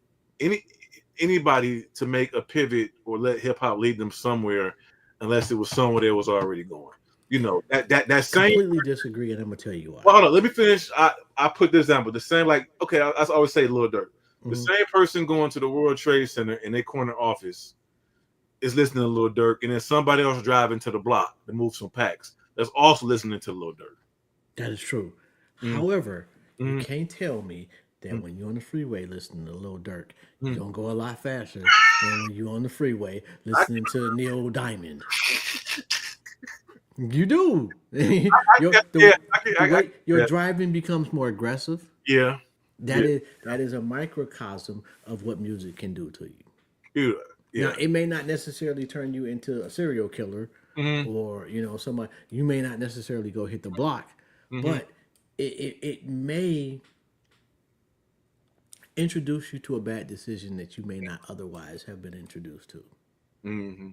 anybody to make a pivot or let hip hop lead them somewhere unless it was somewhere they was already going. You know, that same. Completely disagree, and I'm gonna tell you why. Well, hold on, let me finish. I put this down, but the same, like, okay, I always say Lil Durk. The Mhm. same person going to the World Trade Center in their corner office is listening to Lil Durk, and then somebody else driving to the block to move some packs that's also listening to Lil Durk. That is true. Mm, However, you mm, can't tell me that mm, when you're on the freeway listening to Lil Durk, you're mm. gonna go a lot faster than when you're on the freeway listening to Neil Diamond. You do. your Yeah, the way your yeah, driving becomes more aggressive. yeah, yeah, That is a microcosm of what music can do to you. yeah, Now, yeah. it may not necessarily turn you into a serial killer, Mm-hmm, or somebody you may not necessarily go hit the block, mm-hmm, but it may introduce you to a bad decision that you may not otherwise have been introduced to. mm-hmm.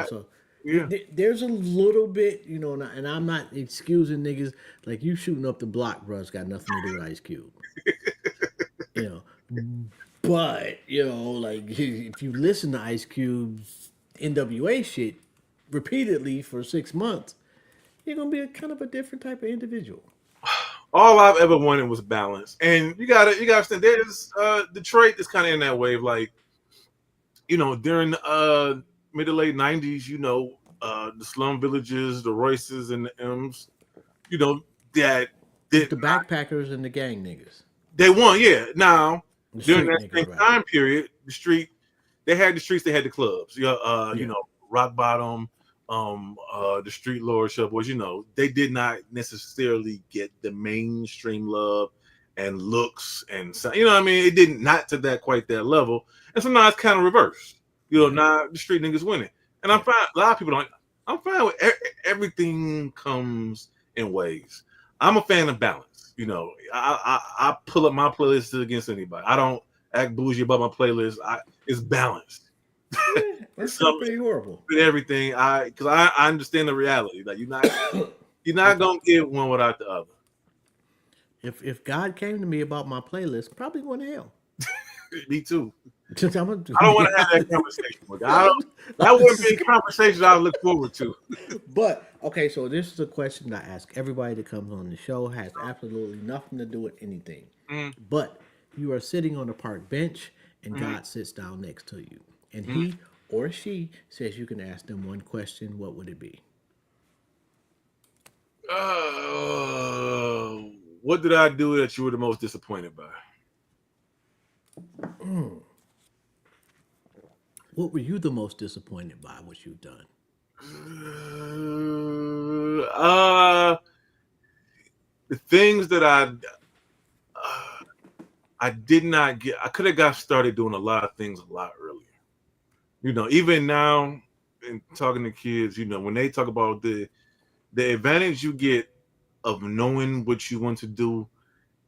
So Yeah. there's a little bit, and I'm not excusing niggas like you shooting up the block, bro. It's got nothing to do with Ice Cube, you know. But like if you listen to Ice Cube's NWA shit repeatedly for 6 months, you're gonna be a kind of a different type of individual. All I've ever wanted was balance, and you gotta understand. There's Detroit is kind of in that wave, like during the mid to late '90s, the slum villages, the Royces and the M's, you know, that It's did the backpackers and the gang niggas, they won, yeah. Now the during street that niggas, same rather. time period, they had the streets, they had the clubs, Yeah, Rock Bottom, the Street Lord Boys, they did not necessarily get the mainstream love and looks and you know what I mean. It didn't not to that quite that level, and so now it's kind of reversed. yeah, Now the street niggas winning, and I'm yeah. fine. A lot of people don't. I'm fine with everything comes in waves. I'm a fan of balance. I pull up my playlist against anybody. I don't act bougie about my playlist. It's balanced. Yeah, It's that's not something pretty horrible. with everything. Because I understand the reality. Like you're not if gonna get one without the other. if God came to me about my playlist, probably going to hell. Me too. Since I'm gonna I don't be want to have that honest. conversation with you. I don't. That wouldn't be a conversation I look forward to. But okay, so this is a question that I ask everybody that comes on the show. Has absolutely nothing to do with anything. Mm, But you are sitting on a park bench, and mm, God sits down next to you, and mm. he or she says you can ask them one question. What would it be? What did I do that you were the most disappointed by? What were you the most disappointed by? What you've done? The things that I did not get. I could have got started doing a lot of things a lot earlier. Even now, in talking to kids, when they talk about the advantage you get of knowing what you want to do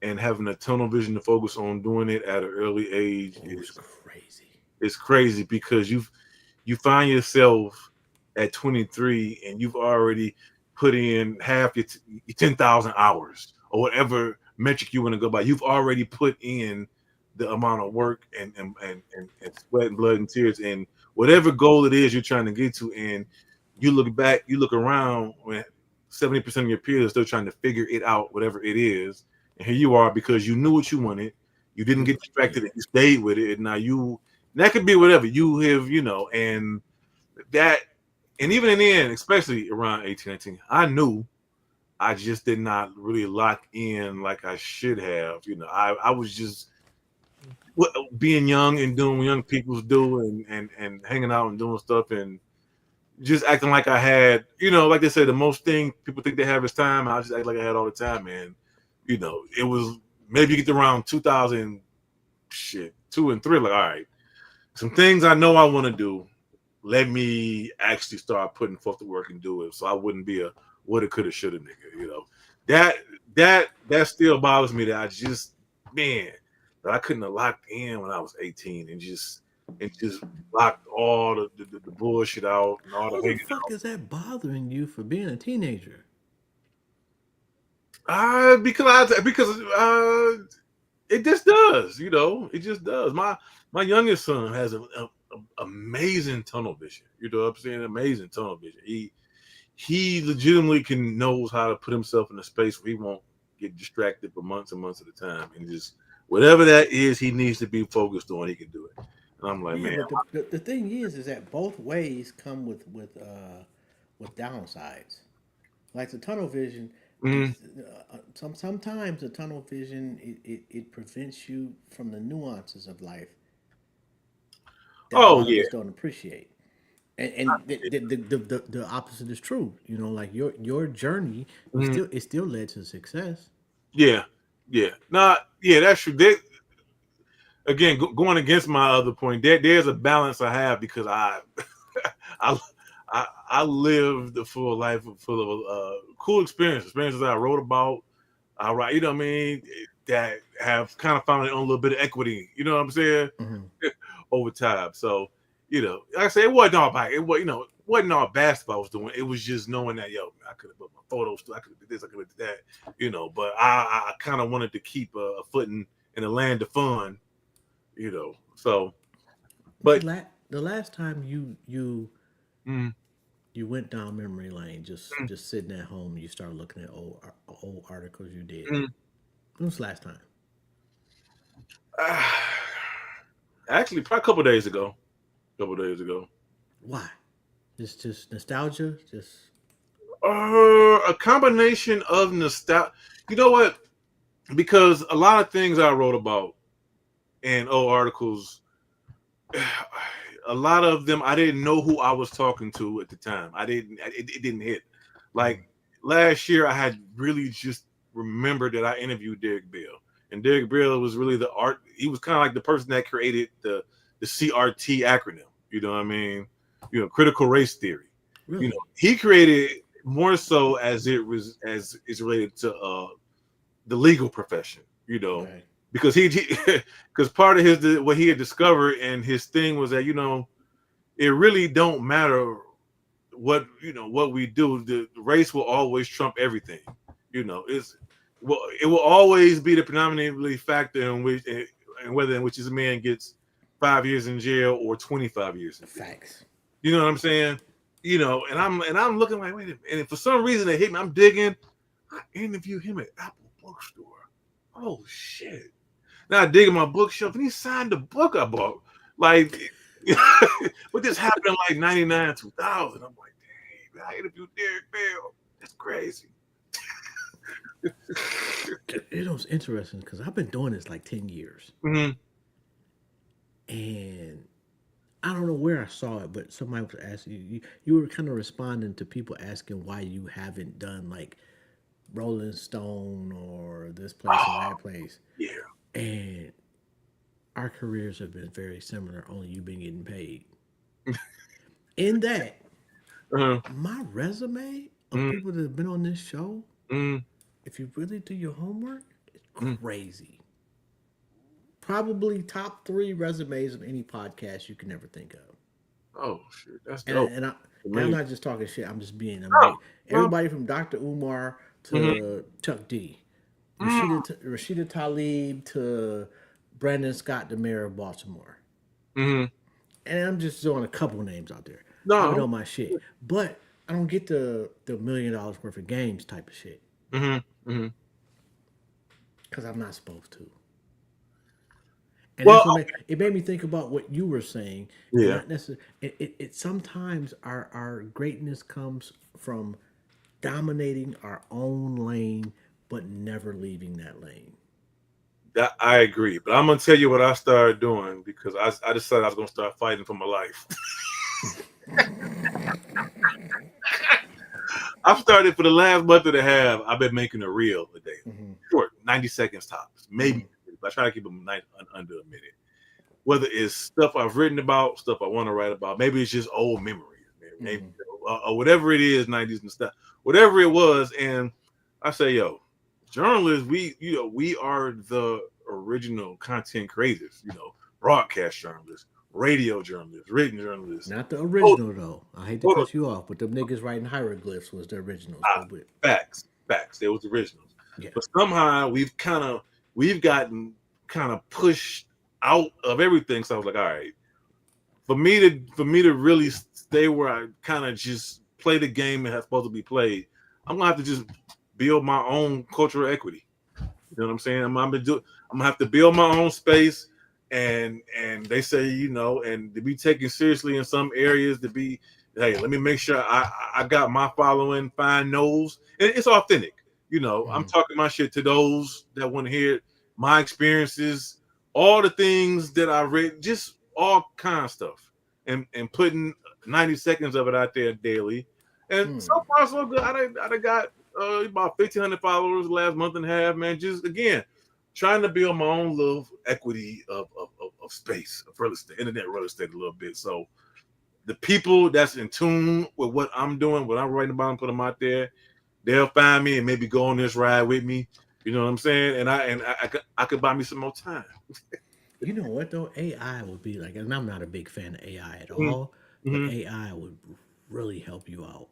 and having a tunnel vision to focus on doing it at an early age Oh, it's crazy. is crazy because you find yourself at 23 and you've already put in half your 10,000 hours or whatever metric you want to go by. You've already put in the amount of work and sweat and blood and tears and whatever goal it is you're trying to get to. And you look back, you look around when 70% of your peers are still trying to figure it out, whatever it is. And here you are because you knew what you wanted. You didn't get distracted Yeah. and you stayed with it. And now that could be whatever you have, and that, and even in the end, especially around 18, 19, I knew I just did not really lock in like I should have. I was just being young and doing what young people do, and hanging out and doing stuff, and just acting like I had, like they say, the most thing people think they have is time. I just act like I had all the time, man. It was maybe get around 2000, shit, 2 and 3. Like, all right, some things I know I want to do. Let me actually start putting forth the work and do it, so I wouldn't be a woulda, coulda, shoulda nigga. That that still bothers me. That I just, man, that I couldn't have locked in when I was 18 and just locked all the bullshit out and all the How the hanging fuck is that bothering you for being a teenager? out. Because it just does. It just does. My youngest son has a amazing tunnel vision. You know what I'm saying? Amazing tunnel vision. He legitimately knows how to put himself in a space where he won't get distracted for months and months at a time, and just whatever that is he needs to be focused on, he can do it. And I'm like, Yeah, man, but the thing is that both ways come with downsides. Like the tunnel vision mm, is sometimes the tunnel vision it prevents you from the nuances of life that a oh lot of yeah, us don't appreciate. And the opposite is true. Like your journey, mm, it still led to success. yeah, yeah, not yeah. That's true. Again, going against my other point, there's a balance I have because I, I lived a full life full of cool experiences I wrote about. I write, what I mean, that have kind of found their own little bit of equity. You know what I'm saying? Hmm. Over time. So, like I said, it wasn't all about it. It wasn't all basketball I was doing. It was just knowing that I could have put my photos. I could have did this. I could have did that. But I kind of wanted to keep a foot in the land of fun. So, The but the last time mm, you went down memory lane, mm, just sitting at home, you start looking at old articles you did. mm, When was the last time? actually, probably a couple days ago. Couple days ago. Why? Just nostalgia. Just A combination of nostalgia. You know what? Because a lot of things I wrote about in old articles, a lot of them I didn't know who I was talking to at the time. I didn't. It didn't hit. Like last year, I had really just remembered that I interviewed Derek Bill, and Derek Bill was really the art. He was kind of like the person that created the CRT acronym. You know what I mean? Critical race theory. really. He created more so as it was as is related to the legal profession. Right. Because because part of his what he had discovered and his thing was that it really don't matter what we do. The race will always trump everything. It's well, it will always be the predominantly factor in which and whether in which this man gets 5 years in jail or 25 years in jail. Facts. You know what I'm saying? And I'm looking like, wait a minute. And for some reason they hit me. I'm digging. I interviewed him at Apple Bookstore. Oh shit. Now I dig in my bookshelf and he signed the book I bought. Like what this happened in like 99, 2000. I'm like, dang, I interviewed Derek Bell. That's crazy. It was interesting because I've been doing this like 10 years, Mm-hmm. and I don't know where I saw it, but somebody was asking you were kind of responding to people asking why you haven't done like Rolling Stone or this place or Oh, that place, yeah. and our careers have been very similar. Only you've been getting paid. In that, Uh-huh. my resume of Mm, people that have been on this show, mm, if you really do your homework, it's mm. crazy. Probably top three resumes of any podcast you can ever think of. Oh shit. That's And dope. I'm Amazing. not just talking shit. I'm Oh, being well. everybody from Dr. Umar Mm-hmm. to Chuck D, Mm, Rashida Tlaib to Brandon Scott, the mayor of Baltimore. mm-hmm. And I'm just throwing a couple names out there. I No. know my shit, but I don't get the $1 million worth of games type of shit Mm-hmm. Mm-hmm. because I'm not supposed to. And Well, that's what it made me think about what you were saying, and yeah. not necessarily. It sometimes our greatness comes from dominating our own lane, but never leaving that lane. That I agree, but I'm gonna tell you what I started doing because I decided I was gonna start fighting for my life. I've started for the last month and a half. I've been making a reel a day, Mm-hmm. short, 90 seconds tops, maybe. Mm-hmm. But I try to keep them under a minute. Whether it's stuff I've written about, stuff I want to write about, maybe it's just old memories, maybe or whatever it is, 90s and stuff, whatever it was. And I say, yo, journalists, we are the original content creators, broadcast journalists, radio journalists, written journalists. Not the Oh, original though. I hate to cut you off, but the niggas writing hieroglyphs was the originals. But facts. They was the originals. yeah. But somehow we've gotten kind of pushed out of everything. So I was like, all right, for me to really stay where I kind of just play the game that's supposed to be played, I'm gonna have to just build my own cultural equity. You know what I'm saying? I'm gonna have to build my own space, and they say, and to be taken seriously in some areas, to be, hey, let me make sure I got my following, find those, and it's authentic. I'm talking my shit to those that want to hear my experiences, all the things that I read, just all kind of stuff, and putting 90 seconds of it out there daily. And so far so good. I got about 1,500 followers last month and a half, man. Just again, trying to build my own little equity of space, of real estate, internet real estate a little bit. So the people that's in tune with what I'm doing, what I'm writing about and put them out there, they'll find me and maybe go on this ride with me. You know what I'm saying? And I could buy me some more time. You know what though? AI would be like, and I'm not a big fan of AI at all, but Mm-hmm. AI would really help you out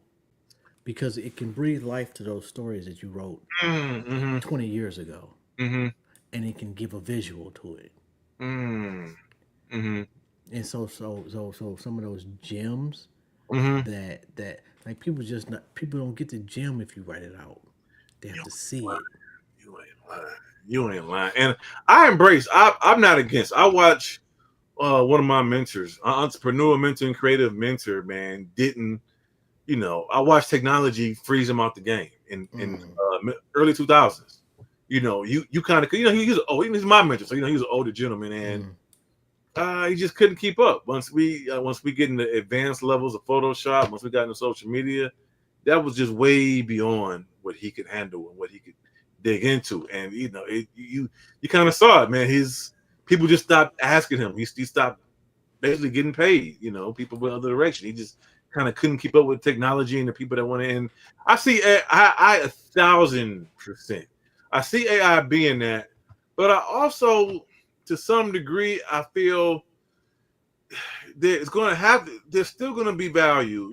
because it can breathe life to those stories that you wrote Mm-hmm. 20 years ago, Mm-hmm. and it can give a visual to it. Mm-hmm. And so some of those gems Mm-hmm. that like people don't get the gem if you write it out. They have to see it. You ain't lying. You ain't lying. And I embrace. I'm not against. I watch one of my mentors, entrepreneur mentor and creative mentor, man, didn't, I watched technology freeze him out the game in early 2000s. You kind of, he's my mentor, so he's an older gentleman, and he just couldn't keep up. Once we get into advanced levels of Photoshop, once we got into social media, that was just way beyond what he could handle and what he could dig into. And you kind of saw it, man. His people just stopped asking him. He stopped basically getting paid. People went other direction. He just kind of couldn't keep up with technology and the people that want to. And I see I 1,000%. I see AI being that, but I also, to some degree, I feel there's still going to be value,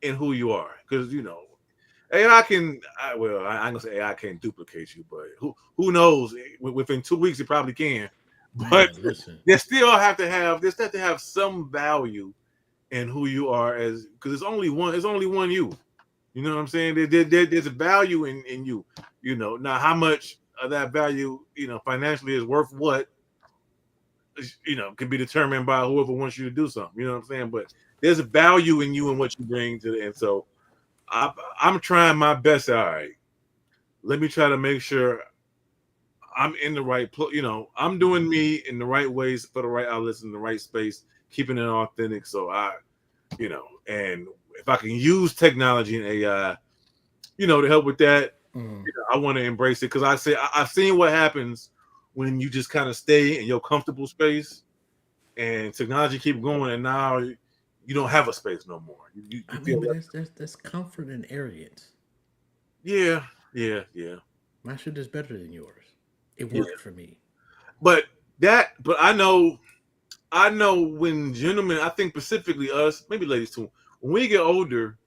in who you are, because AI can. I'm gonna say AI can't duplicate you, but who knows? Within 2 weeks, it probably can. But Man, listen. they still have to have some value in who you are, as because it's only one. It's only one you. You know what I'm saying? There's a value in you. Now how much of that value, financially is worth what, can be determined by whoever wants you to do something. You know what I'm saying? But there's a value in you and what you bring to the, and so I'm trying my best. All right, let me try to make sure I'm in the right, I'm doing me in the right ways for the right outlets in the right space, keeping it authentic. So and if I can use technology and AI, to help with that, I want to embrace it because I've seen what happens when you just kind of stay in your comfortable space and technology keep going, and now you don't have a space no more. You I feel mean, but like, that's comfort and arrogance. yeah. My shit is better than yours. It Yeah. worked for me. But I know when gentlemen, I think specifically us, maybe ladies too, when we get older,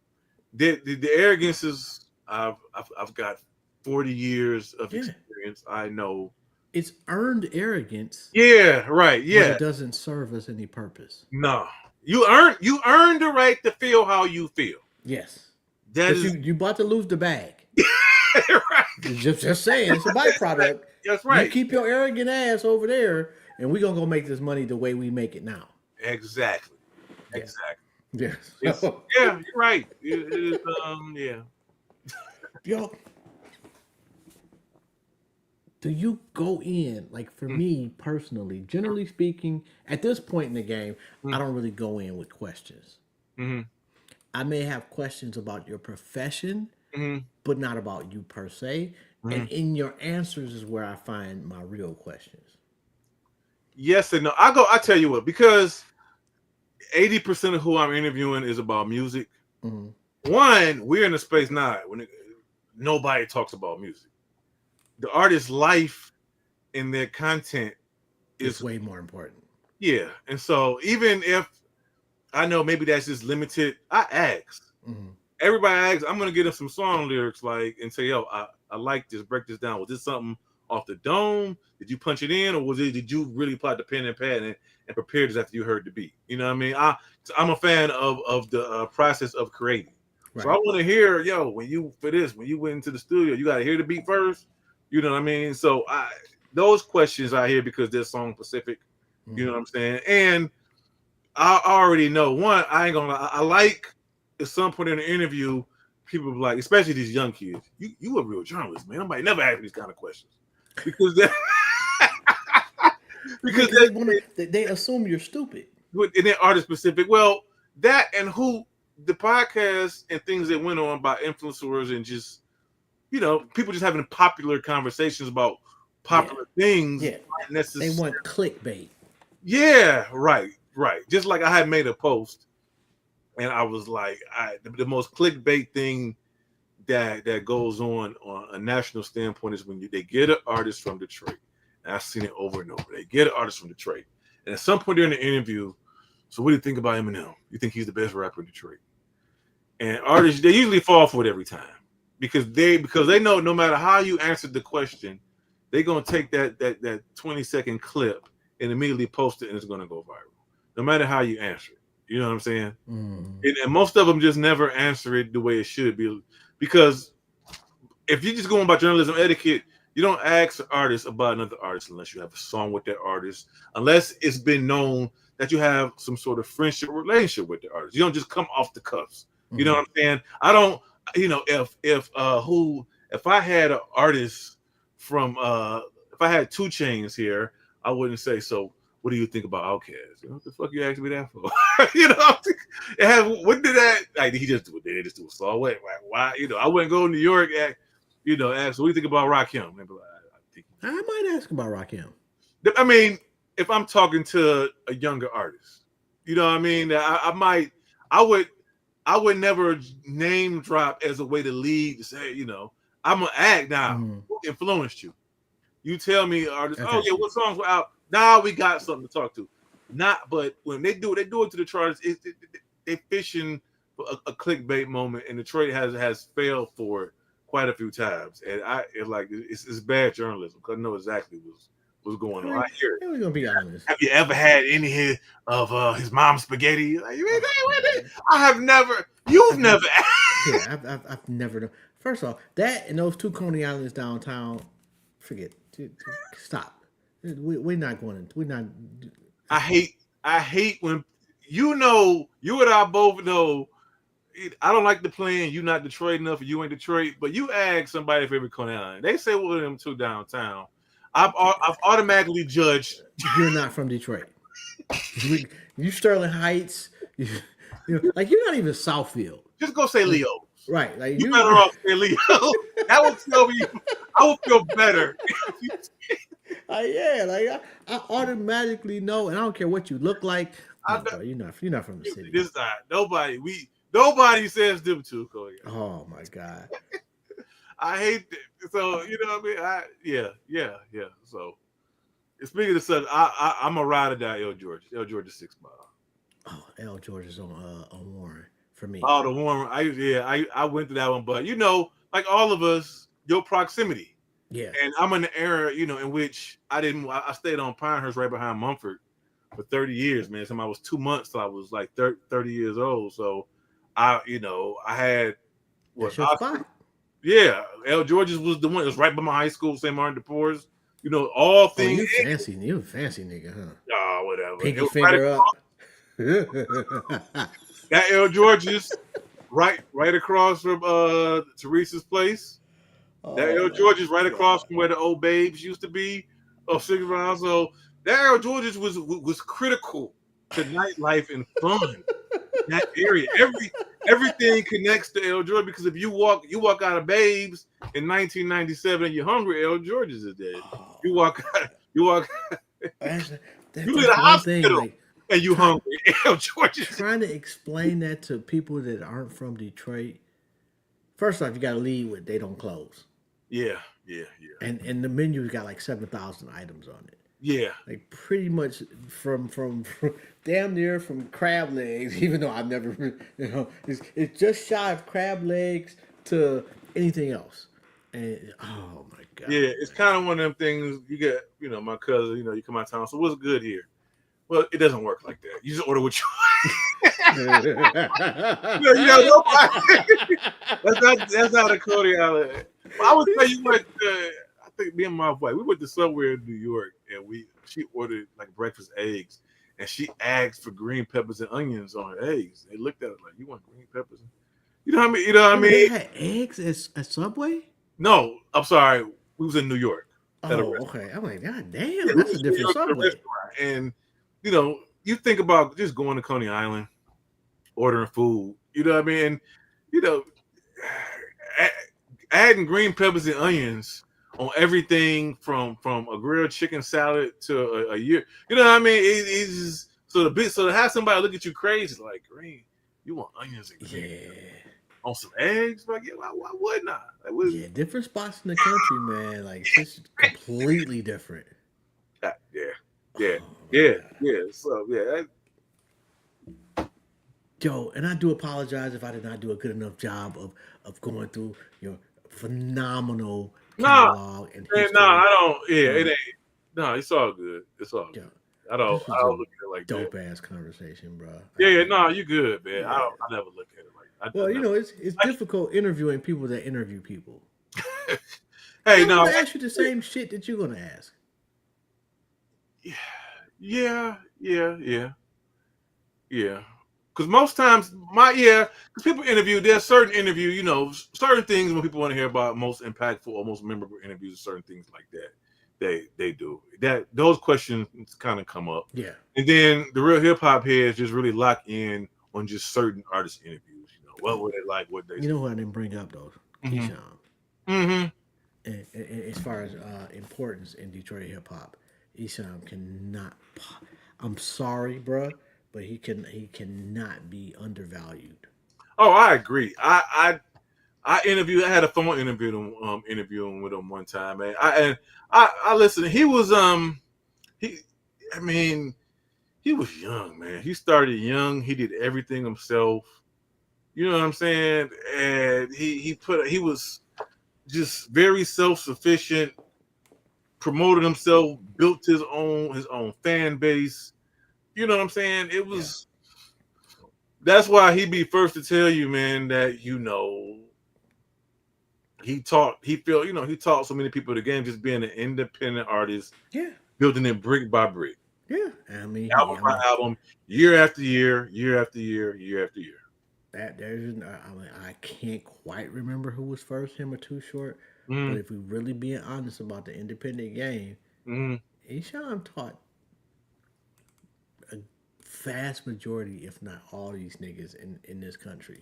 the arrogance is, I've got 40 years of Yeah, experience. I know. it's earned arrogance, Yeah, right. but Yeah. it doesn't serve us any purpose. No. You earn the right to feel how you feel. Yes, That because is you about to lose the bag. right. Just saying, it's a byproduct. That's You right. keep your arrogant ass over there, and we gonna go make this money the way we make it now. Exactly. Yeah. Exactly. Yes. It's, yeah, you're right. It is, yeah. Yo, do you go in, like for me personally, generally speaking, at this point in the game, I don't really go in with questions. Mm-hmm. I may have questions about your profession, Mm-hmm. but not about you per se. Mm-hmm. And in your answers is where I find my real questions. Yes and no. I tell you what, because 80% of who I'm interviewing is about music. Mm-hmm. One, we're in a space now when nobody talks about music. The artist's life and their content It's is, way more important. yeah. And so even if I know maybe that's just limited, I ask. Mm-hmm. Everybody asks, I'm gonna get them some song lyrics, like, and say, yo, I like this, break this down. Was this something off the dome? Did you punch it in, or did you really put the pen and pad and prepare this after you heard the beat? You know what I mean? I'm a fan of the process of creating. So I Right. want to hear, yo, when you went into the studio, you got to hear the beat first. You know what I mean? So those questions I hear because they're song specific. You know Mm-hmm. what I'm saying? And I already know, one, I ain't gonna lie, I like at some point in the interview, people be like, especially these young kids, you a real journalist, man. Nobody never asked these kind of questions. Because they Yeah, because because they want to. They assume you're stupid. and they're artist specific. Well, that and who the podcast and things that went on by influencers and just, people just having popular conversations about Yeah, popular things yeah. aren't They necessarily. want clickbait. Yeah, right, right. Just like I had made a post and I was like, the most clickbait thing that goes on a national standpoint is when they get an artist from Detroit. And I've seen it over and over. They get an artist from Detroit, and at some point during the interview, so what do you think about Eminem? You think he's the best rapper in Detroit? And artists, they usually fall for it every time because they know no matter how you answered the question, they're gonna take that 20-second clip and immediately post it, and it's gonna go viral, no matter how you answer it. You know what I'm saying? Mm-hmm. And most of them just never answer it the way it should be, because if you're just going by journalism etiquette, you don't ask artists about another artist unless you have a song with that artist, unless it's been known that you have some sort of friendship relationship with the artist. You don't just come off the cuffs. You know Mm-hmm. what I'm saying? I don't, if I had an artist from if I had 2 Chainz here, I wouldn't say, so what do you think about Outkast? What the fuck you asking me that for? What did that, like, he just do it? Did they just do a song? Why? I wouldn't go to New York at, ask, what do you think about Rakim? Like, I think, I might ask about Rakim. I mean, if I'm talking to a younger artist, you know what I mean? I would never name drop as a way to lead to say, I'm gonna act now. Mm-hmm. Who influenced you? You tell me, artists, oh Okay. yeah, what songs were out? Now we got something to talk to. Not, but when they do it to the charts. They fishing for a clickbait moment, and Detroit has failed for it quite a few times. And it's bad journalism because I know exactly what's going I on. mean, I hear it. we're gonna be honest. Have you ever had any of his mom's spaghetti? Like, I have never. You've never. Yeah, I've never done. First off, that and those 2 Coney Islands downtown, forget. Stop. We're not going to. We're not. I hate when you and I both know. I don't like the plan. You not Detroit enough, or you ain't Detroit. But you ask somebody if every Coney Island, they say one of them 2 downtown. I've automatically judged. You're not from Detroit. You Sterling Heights. Like you're not even Southfield. Just go say Leo. Right. Like You better off say Leo. That would tell me. I would feel better. Yeah, like I automatically know, and I don't care what you look like. I No, know- bro, you're not from the city. This time, nobody says them 2 Coney Island. Oh my god. I hate that. So you know what I mean? Yeah. So speaking of such, I'm a ride or die L Georgia 6 mile. Oh, L George is on Warren for me. Oh, the Warren. I went through that one, but like all of us, your proximity. Yeah. And I'm in the era, in which I stayed on Pinehurst right behind Mumford for 30 years, man. So I was 2 months till I was like 30 years old. So I had That's your spot. Yeah, L. George's was the one. It was right by my high school, St. Martin de Porres. All Oh, things. you fancy. You a fancy nigga, huh? Oh, whatever. Pinky It was finger right up. That L. George's. right across from Teresa's place. That Oh Aero my George's right across god. from where the old babes used to be, or sitting around. So that Aero George's was critical to nightlife and fun. That area, everything connects to Aero George because if you walk out of Babes in 1997 and you're hungry, Aero George's is dead. Oh, You walk out, you walk, that's, you leave that's the one thing. hospital Like and you try, hungry. Aero George's. trying to explain that to people that aren't from Detroit. First off, you got to lead with they don't close, Yeah, yeah, yeah, and the menu's got like 7,000 items on it. yeah. Like pretty much from damn near from crab legs, even though I've never, it's just shy of crab legs to anything else. And oh my god, Yeah, it's kind of one of them things. You get, my cousin. You come out of town. So what's good here? Well, it doesn't work like that. You just order what you. man. Nobody. That's not a Cody Island. But I would tell you what. I think me and my wife, we went to somewhere in New York, and she ordered like breakfast eggs, and she asked for green peppers and onions on her eggs. They looked at it like, "You want green peppers?" You know what I mean? You know what I They mean? had eggs at Subway. No, I'm sorry. We was in New York at a Oh, restaurant. okay. I'm like, god Yeah, damn, we that's a was in New different York at a Subway. restaurant, and you think about just going to Coney Island, ordering food. You know what I mean? And, you know, adding green peppers and onions on everything from a grilled chicken salad to a year. You know what I mean? It's just, so to have somebody look at you crazy like, green, you want onions and green Yeah. on some eggs? Like, yeah, why wouldn't I? Like, Yeah, different spots in the country, man. Like it's just completely different. yeah, yeah, Oh my yeah, god. yeah. So yeah, Joe, and I do apologize if I did not do a good enough job of going through your phenomenal nah, catalog and man, nah, history. I don't. Yeah, it Um, ain't. No, it's all good. It's all Joe, good. I don't. this I was a don't look at it like that. dope ass conversation, bro. Yeah, yeah, no, you good, man. I Yeah. don't. I never look at it like. I Well, never. it's difficult interviewing people that interview people. Hey, I'm no. gonna ask you the same shit that you're gonna ask. Yeah, yeah, yeah, yeah. Because most times, because people interview, there's certain interview, certain things when people want to hear about most impactful or most memorable interviews, certain things like that. They do that. Those questions kind of come up, Yeah. and then the real hip hop heads just really lock in on just certain artist interviews. What were they like? What they You know say? who I didn't bring up though? Mm-hmm. Keyshawn. Mm-hmm. And as far as importance in Detroit hip hop, Isham cannot. I'm sorry, bruh, but he cannot be undervalued. Oh, I agree. I interviewed. I had a phone interview interviewing with him one time, man. I listened. He was he. I mean, he was young, man. He started young. He did everything himself. You know what I'm saying? And he was just very self sufficient. Promoted himself, built his own fan base. You know what I'm saying? It Yeah, was. That's why he'd be first to tell you, man, that he taught so many people the game just being an independent artist, yeah, building it brick by brick, yeah. I mean, album by album, year after year, year after year, year after year. that there's. I can't quite remember who was first, him or Too Short. But Mm, if we really being honest about the independent game, mm. Isham taught a vast majority, if not all, these niggas in this country.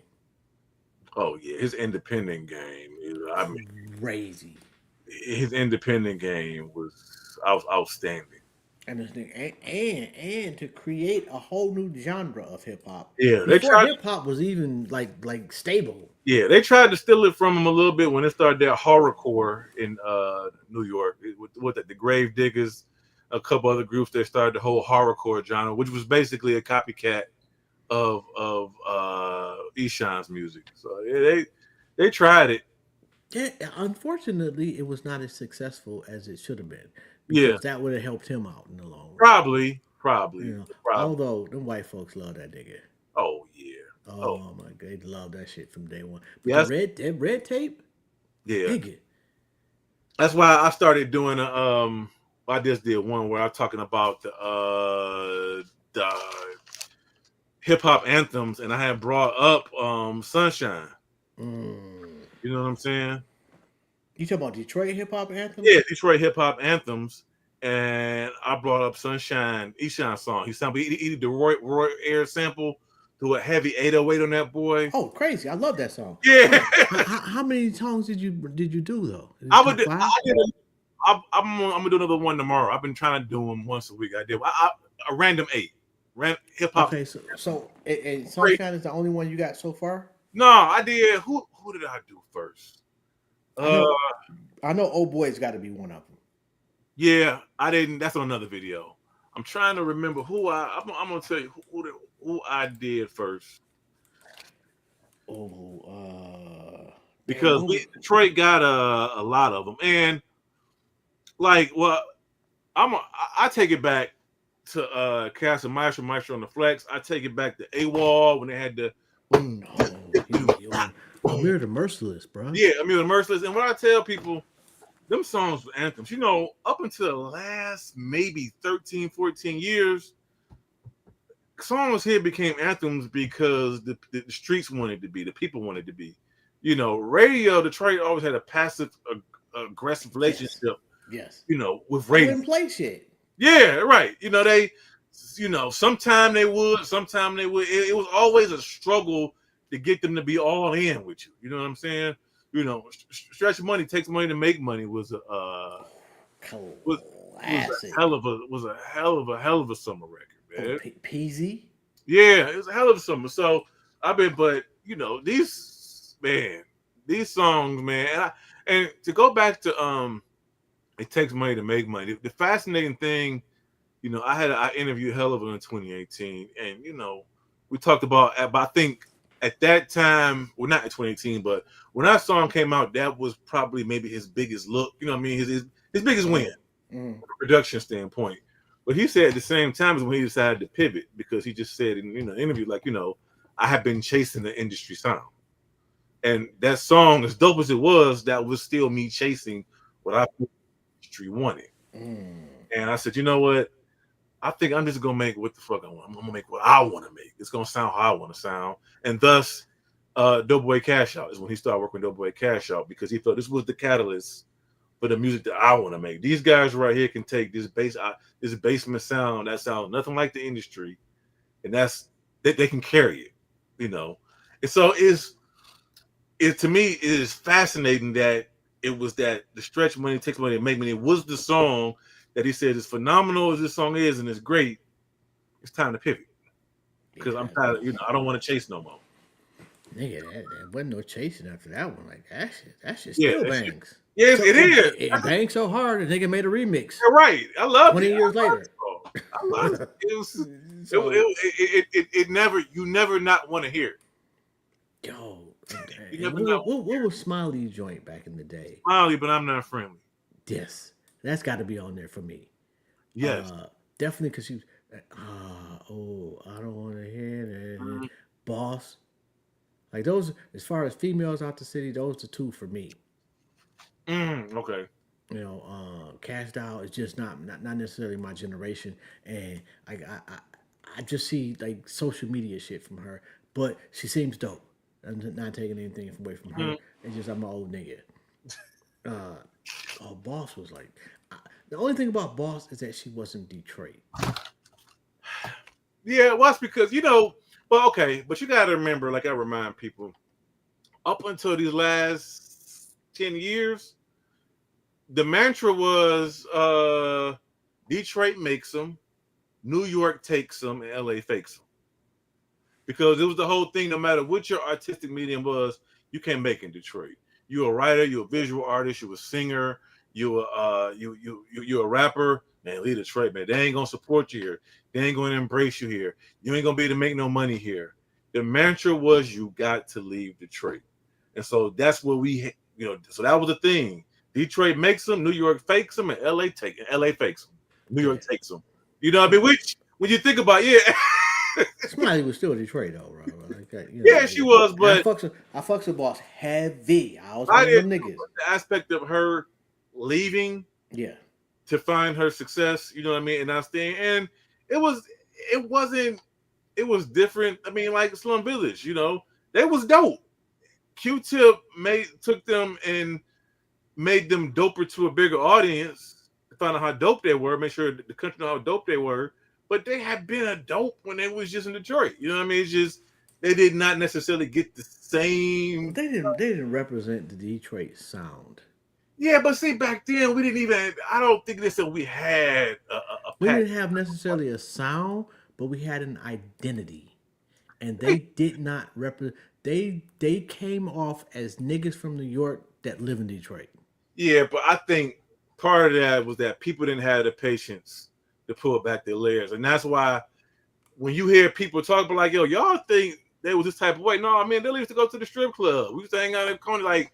Oh yeah, his independent game. I mean, Crazy. his independent game was outstanding. And this thing, and to create a whole new genre of hip hop Yeah, they before tried. hip hop was even like stable. Yeah, they tried to steal it from him a little bit when it started their horrorcore in New York with the Grave Diggers, a couple other groups. They started the whole horrorcore genre, which was basically a copycat of Eshan's music. So yeah, they tried it. Yeah, unfortunately, it was not as successful as it should have been Yeah, because that would have helped him out in the long run. probably, You probably, know, probably. although them white folks love that nigga. Oh yeah. Oh Oh my god, they love that shit from day one. But yes, that red tape, yeah. nigga. That's why I started doing I just did one where I'm talking about the hip hop anthems, and I had brought up Sunshine. Mm. You know what I'm saying? You talking about Detroit hip hop anthems? Yeah, Detroit hip hop anthems, and I brought up Sunshine, Eshine song. He sampled he did the Roy Air sample to a heavy 808 on that boy. Oh, crazy! I love that song. Yeah, Hold on. How many songs did you do though? Is it I would. top five? I'm gonna do another one tomorrow. I've been trying to do them once a week. I did a random 8, hip hop. Okay, so and Sunshine is the only one you got so far. No, I did. Who did I do first? I know. Old Boy's got to be one of them. Yeah, I didn't. That's on another video. I'm trying to remember who I'm gonna tell you who I did first. Because Detroit got a lot of them, and like, well, I take it back to Castle Maestro on the Flex. I take it back to AWOL when they had the boom, Amir the Merciless, bro. Yeah, Amir the Merciless. And what I tell people, them songs were anthems. You know, up until the last maybe 13, 14 years, songs here became anthems because the streets wanted to be, the people wanted to be. You know, radio, Detroit always had a passive aggressive relationship. Yes. You know, with radio. They didn't play shit. Yeah, right. You know, sometime they would, sometime they would. It was always a struggle to get them to be all in with you. You know what I'm saying? You know, Stretch Money Takes Money to Make Money was a hell of a summer record, man. Peasy. Yeah, it was a hell of a summer. So but you know, these songs, man, and to go back to It Takes Money to Make Money. The fascinating thing, you know, I interviewed Helluva in 2018, and you know, we talked about. I think at that time, well, not in 2018, but when that song came out, that was probably maybe his biggest look. You know what I mean? His biggest win from a production standpoint. But he said at the same time is when he decided to pivot, because he just said in an interview, like, you know, I have been chasing the industry sound, and that song, as dope as it was, that was still me chasing what I feel the industry wanted. And I said, you know what? I think I'm just gonna make what the fuck I want. I'm gonna make what I want to make. It's gonna sound how I want to sound. And thus, Doughboy Cash Out is when he started working with Doughboy Cash Out, because he felt this was the catalyst for the music that I want to make. These guys right here can take this basement sound that sounds nothing like the industry, and they can carry it, you know. And so to me, it is fascinating that it was that the Stretch Money Takes Money to Make Money was the song that he said, as phenomenal as this song is and it's great, it's time to pivot, because I'm tired of, I don't want to chase no more. Nigga, there wasn't no chasing after that one. Like that shit still bangs. Yes, it is. It bangs so hard, the nigga made a remix. You're right. I love 20 it. 20 years later. I love it. You never not want to hear it. Yo, You what was Smiley's joint back in the day? Smiley, but I'm not friendly. Yes, that's got to be on there for me. Yes, definitely, because she was. I don't want to hear that. Boss, like those. As far as females out the city, those are two for me. Okay. You know, Cashed Out is just not necessarily my generation, and I just see like social media shit from her, but she seems dope. I'm not taking anything away from her. It's just I'm an old nigga. Boss was like, the only thing about Boss is that she wasn't Detroit. Yeah, well, that's because but you got to remember, like I remind people, up until these last 10 years, the mantra was Detroit makes them, New York takes them, and LA fakes them. Because it was the whole thing, no matter what your artistic medium was, you can't make in Detroit. You're a writer, you're a visual artist, you're a singer, you're a rapper, man, leave Detroit, man. They ain't gonna support you here. They ain't gonna embrace you here. You ain't gonna be able to make no money here. The mantra was you got to leave Detroit. And so that's what so that was the thing. Detroit makes them, New York fakes them, and LA fakes them. New York takes them. You know what I mean? Which, when you think about Smiley was still Detroit though, bro. Like that, yeah, she was, but I fucks with Boss heavy. I was one of them niggas. The aspect of her leaving, to find her success, you know what I mean, and I staying, and it it was different. I mean, like Slum Village, you know, they was dope. Q-Tip took them and made them doper to a bigger audience. Found out how dope they were. Make sure the country know how dope they were. But they had been a dope when they was just in Detroit. You know what I mean? It's just they did not necessarily get the same. They didn't represent the Detroit sound. Yeah, but see, back then we didn't even. I don't think they said we had a We pack. didn't have necessarily a sound, but we had an identity, and they did not represent. They came off as niggas from New York that live in Detroit. Yeah, but I think part of that was that people didn't have the patience to pull back their layers, and that's why when you hear people talk about like, yo, y'all think they was this type of way. No, I mean, they used to go to the strip club. We used to hang out in the corner like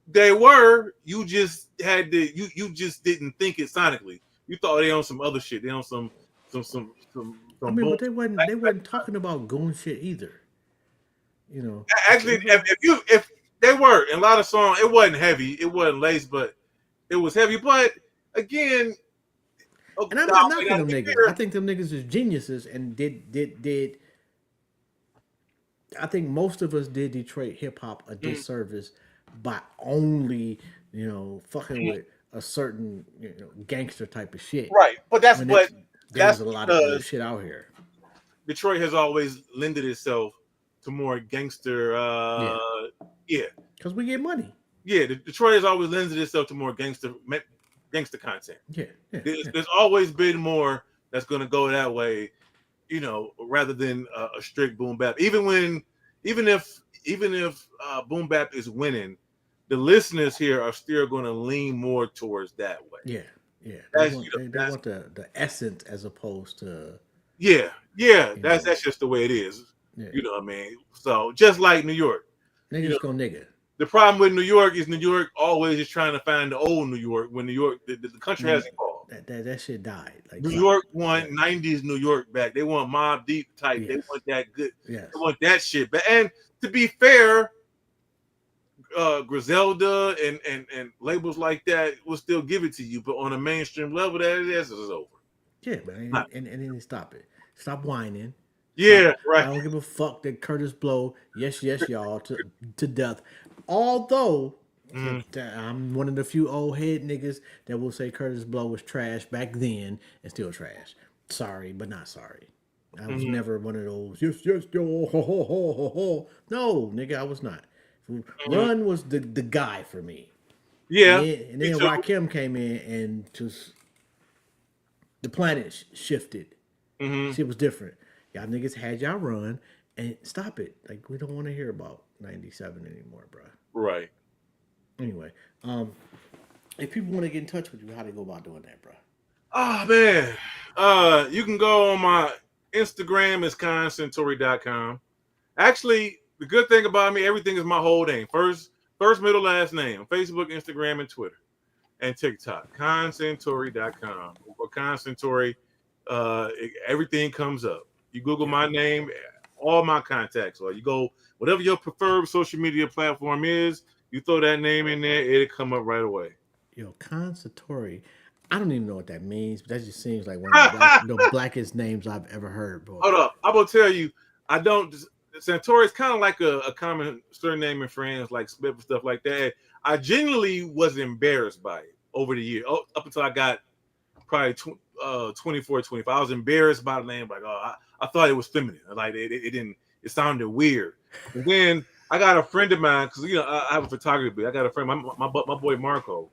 they were. You just had to you just didn't think it sonically. You thought they on some other shit. They on I some mean, bull. but they weren't talking about goon shit either. You know, Actually, if they were in a lot of songs, it wasn't heavy, it wasn't lace, but it was heavy. But again, and I'm not knocking them niggas. I think them niggas is geniuses and did. I think most of us did Detroit hip hop a disservice by only fucking with a certain gangster type of shit. right. But When there that's was a lot of other because shit out here. Detroit has always lended itself to more gangster. Yeah, Yeah, because we get money. yeah. Detroit has always lended itself to more gangster content. Yeah, yeah, yeah. There's always been more that's going to go that way, you know, rather than a strict boom bap. Even if boom bap is winning, the listeners here are still going to lean more towards that way. Yeah, yeah. That's, you know, They want the essence as opposed to yeah. That's just the way it is. yeah. You know what I mean? So just like New York, you know, Niggas go nigga. the problem with New York is New York always is trying to find the old New York when New York the country has evolved. That shit died. Like New York want 90s New York back. They want Mobb Deep type. Yes. They want that good. Yes. They want that shit back. And to be fair, Griselda and labels like that will still give it to you, but on a mainstream level, that is over. Yeah, man. And then stop it. Stop whining. Yeah, I right. don't give a fuck that Curtis Blow, yes, y'all, to death. Although I'm one of the few old head niggas that will say Curtis Blow was trash back then and still trash. Sorry, but not sorry. I was never one of those. Yes, yo, ho, ho, ho, ho, ho. No, nigga, I was not. Run was the guy for me. Yeah. And then Rakim came in and just the planet shifted. Shit was different. Y'all niggas had y'all run and stop it. Like we don't want to hear about 97 anymore, bro. Right. Anyway, if people want to get in touch with you, how they go about doing that, bro? Oh man. You can go on my Instagram is KahnSantori.com. Actually, the good thing about me, everything is my whole name. First, middle, last name. Facebook, Instagram, and Twitter. And TikTok. KahnSantori.com. Or Kahn Santori. Everything comes up. You Google my name, all my contacts, or you go whatever your preferred social media platform is, you throw that name in there, it'll come up right away. Yo, Kahn Santori. I don't even know what that means, but that just seems like one of the blackest names I've ever heard, bro. Hold up. I'm gonna tell you, I don't Santori is kind of like a common surname in France, like Smith and stuff like that. I genuinely was embarrassed by it over the year, up until I got probably 24, 25. I was embarrassed by the name, like, I thought it was feminine. Like it didn't. It sounded weird. And then I got a friend of mine because I have a photography. I got a friend, my boy Marco.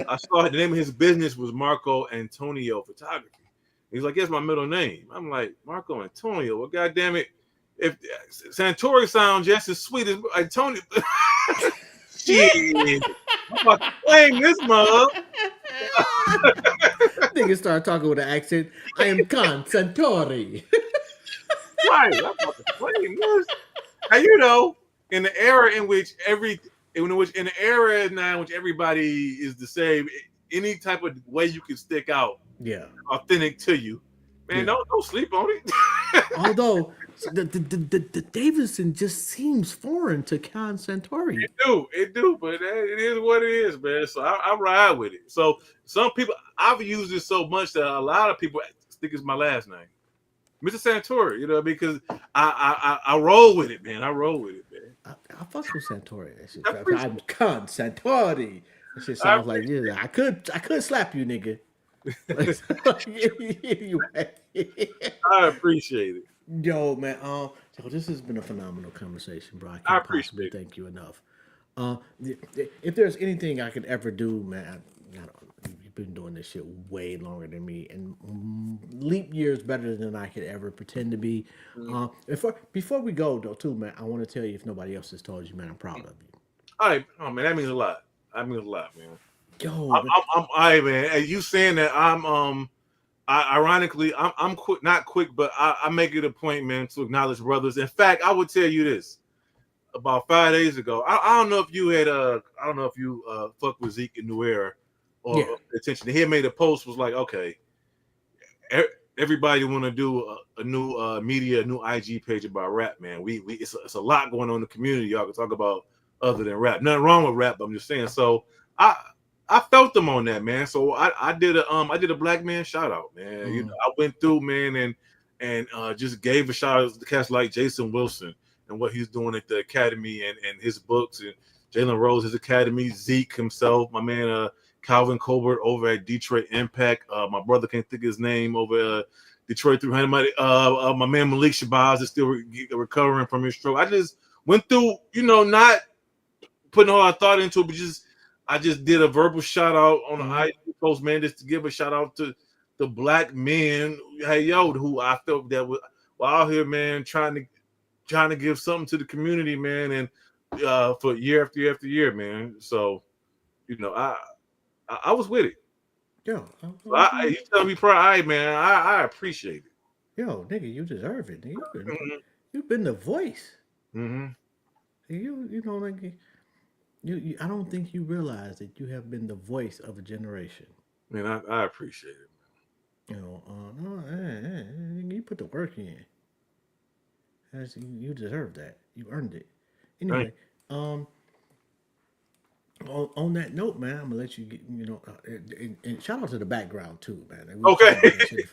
I saw the name of his business was Marco Antonio Photography. He's like, "Yes, my middle name." I'm like, Marco Antonio. Well, goddamn it, if Santori sounds just as sweet as Antonio, shit, I'm about to claim this mug. Niggas start talking with an accent. I am Kahn Santori. Right, I'm about to claim this. Now in the era in which in the era now in which everybody is the same, any type of way you can stick out, Yeah, authentic to you, man. Yeah. Don't sleep on it. Although the Davidson just seems foreign to Kahn Santori. It do, but it is what it is, man. So I ride with it. So some people, I've used it so much that a lot of people think it's my last name. Mr. Santori, you know, because I roll with it, man. I roll with it, man. I fucks with Santori. That shit. I appreciate I'm Kahn Santori. That shit I sounds like yeah. I could slap you, nigga. Anyway, I appreciate it. yo, man. So this has been a phenomenal conversation, bro. I I can't possibly appreciate it. thank you enough. If there's anything I could ever do, man, I don't. You've been doing this shit way longer than me, and leap years better than I could ever pretend to be. Before we go though, too, man, I want to tell you if nobody else has told you, man, I'm proud of you. All right, oh man, that means a lot. That means a lot, man. Yo, man. I'm all right, man. And you saying that ironically, I'm quick, not quick, but I make it a point, man, to acknowledge brothers. In fact, I would tell you this about 5 days ago. I don't know if you had I don't know if you fuck with Zeke and New Era or Yeah. attention. He had made a post was like, okay, everybody want to do a new media, a new IG page about rap, man. We it's a lot going on in the community. Y'all can talk about other than rap. Nothing wrong with rap, but I'm just saying. So I felt them on that, man. So I did a black man shout out, man. You know, I went through, man, and just gave a shout out to cats like Jason Wilson and what he's doing at the academy and his books, and Jalen Rose, his academy, Zeke himself, my man Calvin Colbert over at Detroit Impact. My brother can't think of his name over Detroit 300. My man Malik Shabazz is still recovering from his stroke. I just went through, you know, not putting all our thought into it, but I just did a verbal shout out on the IG post, man, just to give a shout out to the black men, hey yo, who I felt that were out here, man, trying to give something to the community, man, and for year after year after year, man. So, you know, I was with it. Yo, You tell me proud, man. I appreciate it. yo, nigga, you deserve it. Nigga. Mm-hmm. You've been the voice. Mm-hmm. You know, like you. I don't think you realize that you have been the voice of a generation. Man, I appreciate it. You know, no, you put the work in. You deserve that. You earned it. Thank Anyway, on that note, man, I'm gonna let you get, and shout out to the background too, man. Like, we were Okay. talking about that shit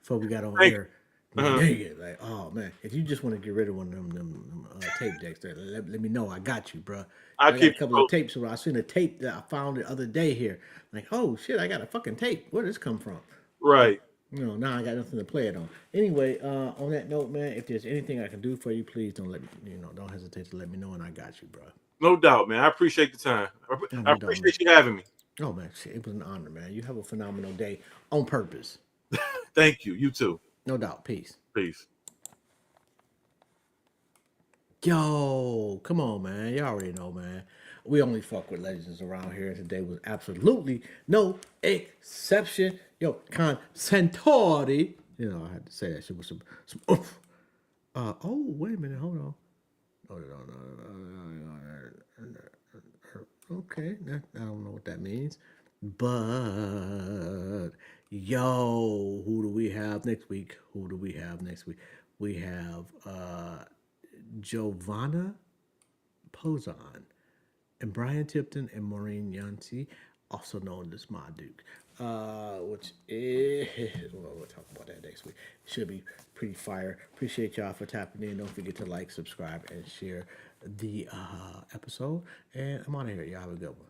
before we got on Thank air. Uh-huh. Dang it, like, oh man, if you just want to get rid of one of them tape decks, there, let me know. I got you, bro. I got a keep couple of tapes. I seen a tape that I found the other day here. Like, oh shit, I got a fucking tape. Where did this come from? right. You know, now I got nothing to play it on. Anyway, on that note, man, if there's anything I can do for you, please don't don't hesitate to let me know, and I got you, bro. No doubt, man. I appreciate the time. I appreciate you having me. Oh man, shit, it was an honor, man. You have a phenomenal day on purpose. Thank you. You too. No doubt. Peace. Peace. Yo, come on, man. You already know, man. We only fuck with legends around here. Today was absolutely no exception. Yo, Kahn Santori. You know, I had to say that shit with some oomph. Oh, wait a minute. Hold on. Okay, I don't know what that means. But, yo, who do we have next week? We have Giovanna Pozon and Brian Tipton and Maureen Yancey, also known as Ma Duke. Which is, well, we'll talk about that next week. Should be pretty fire. Appreciate y'all for tapping in. Don't forget to like, subscribe, and share the episode. And I'm out of here. Y'all have a good one.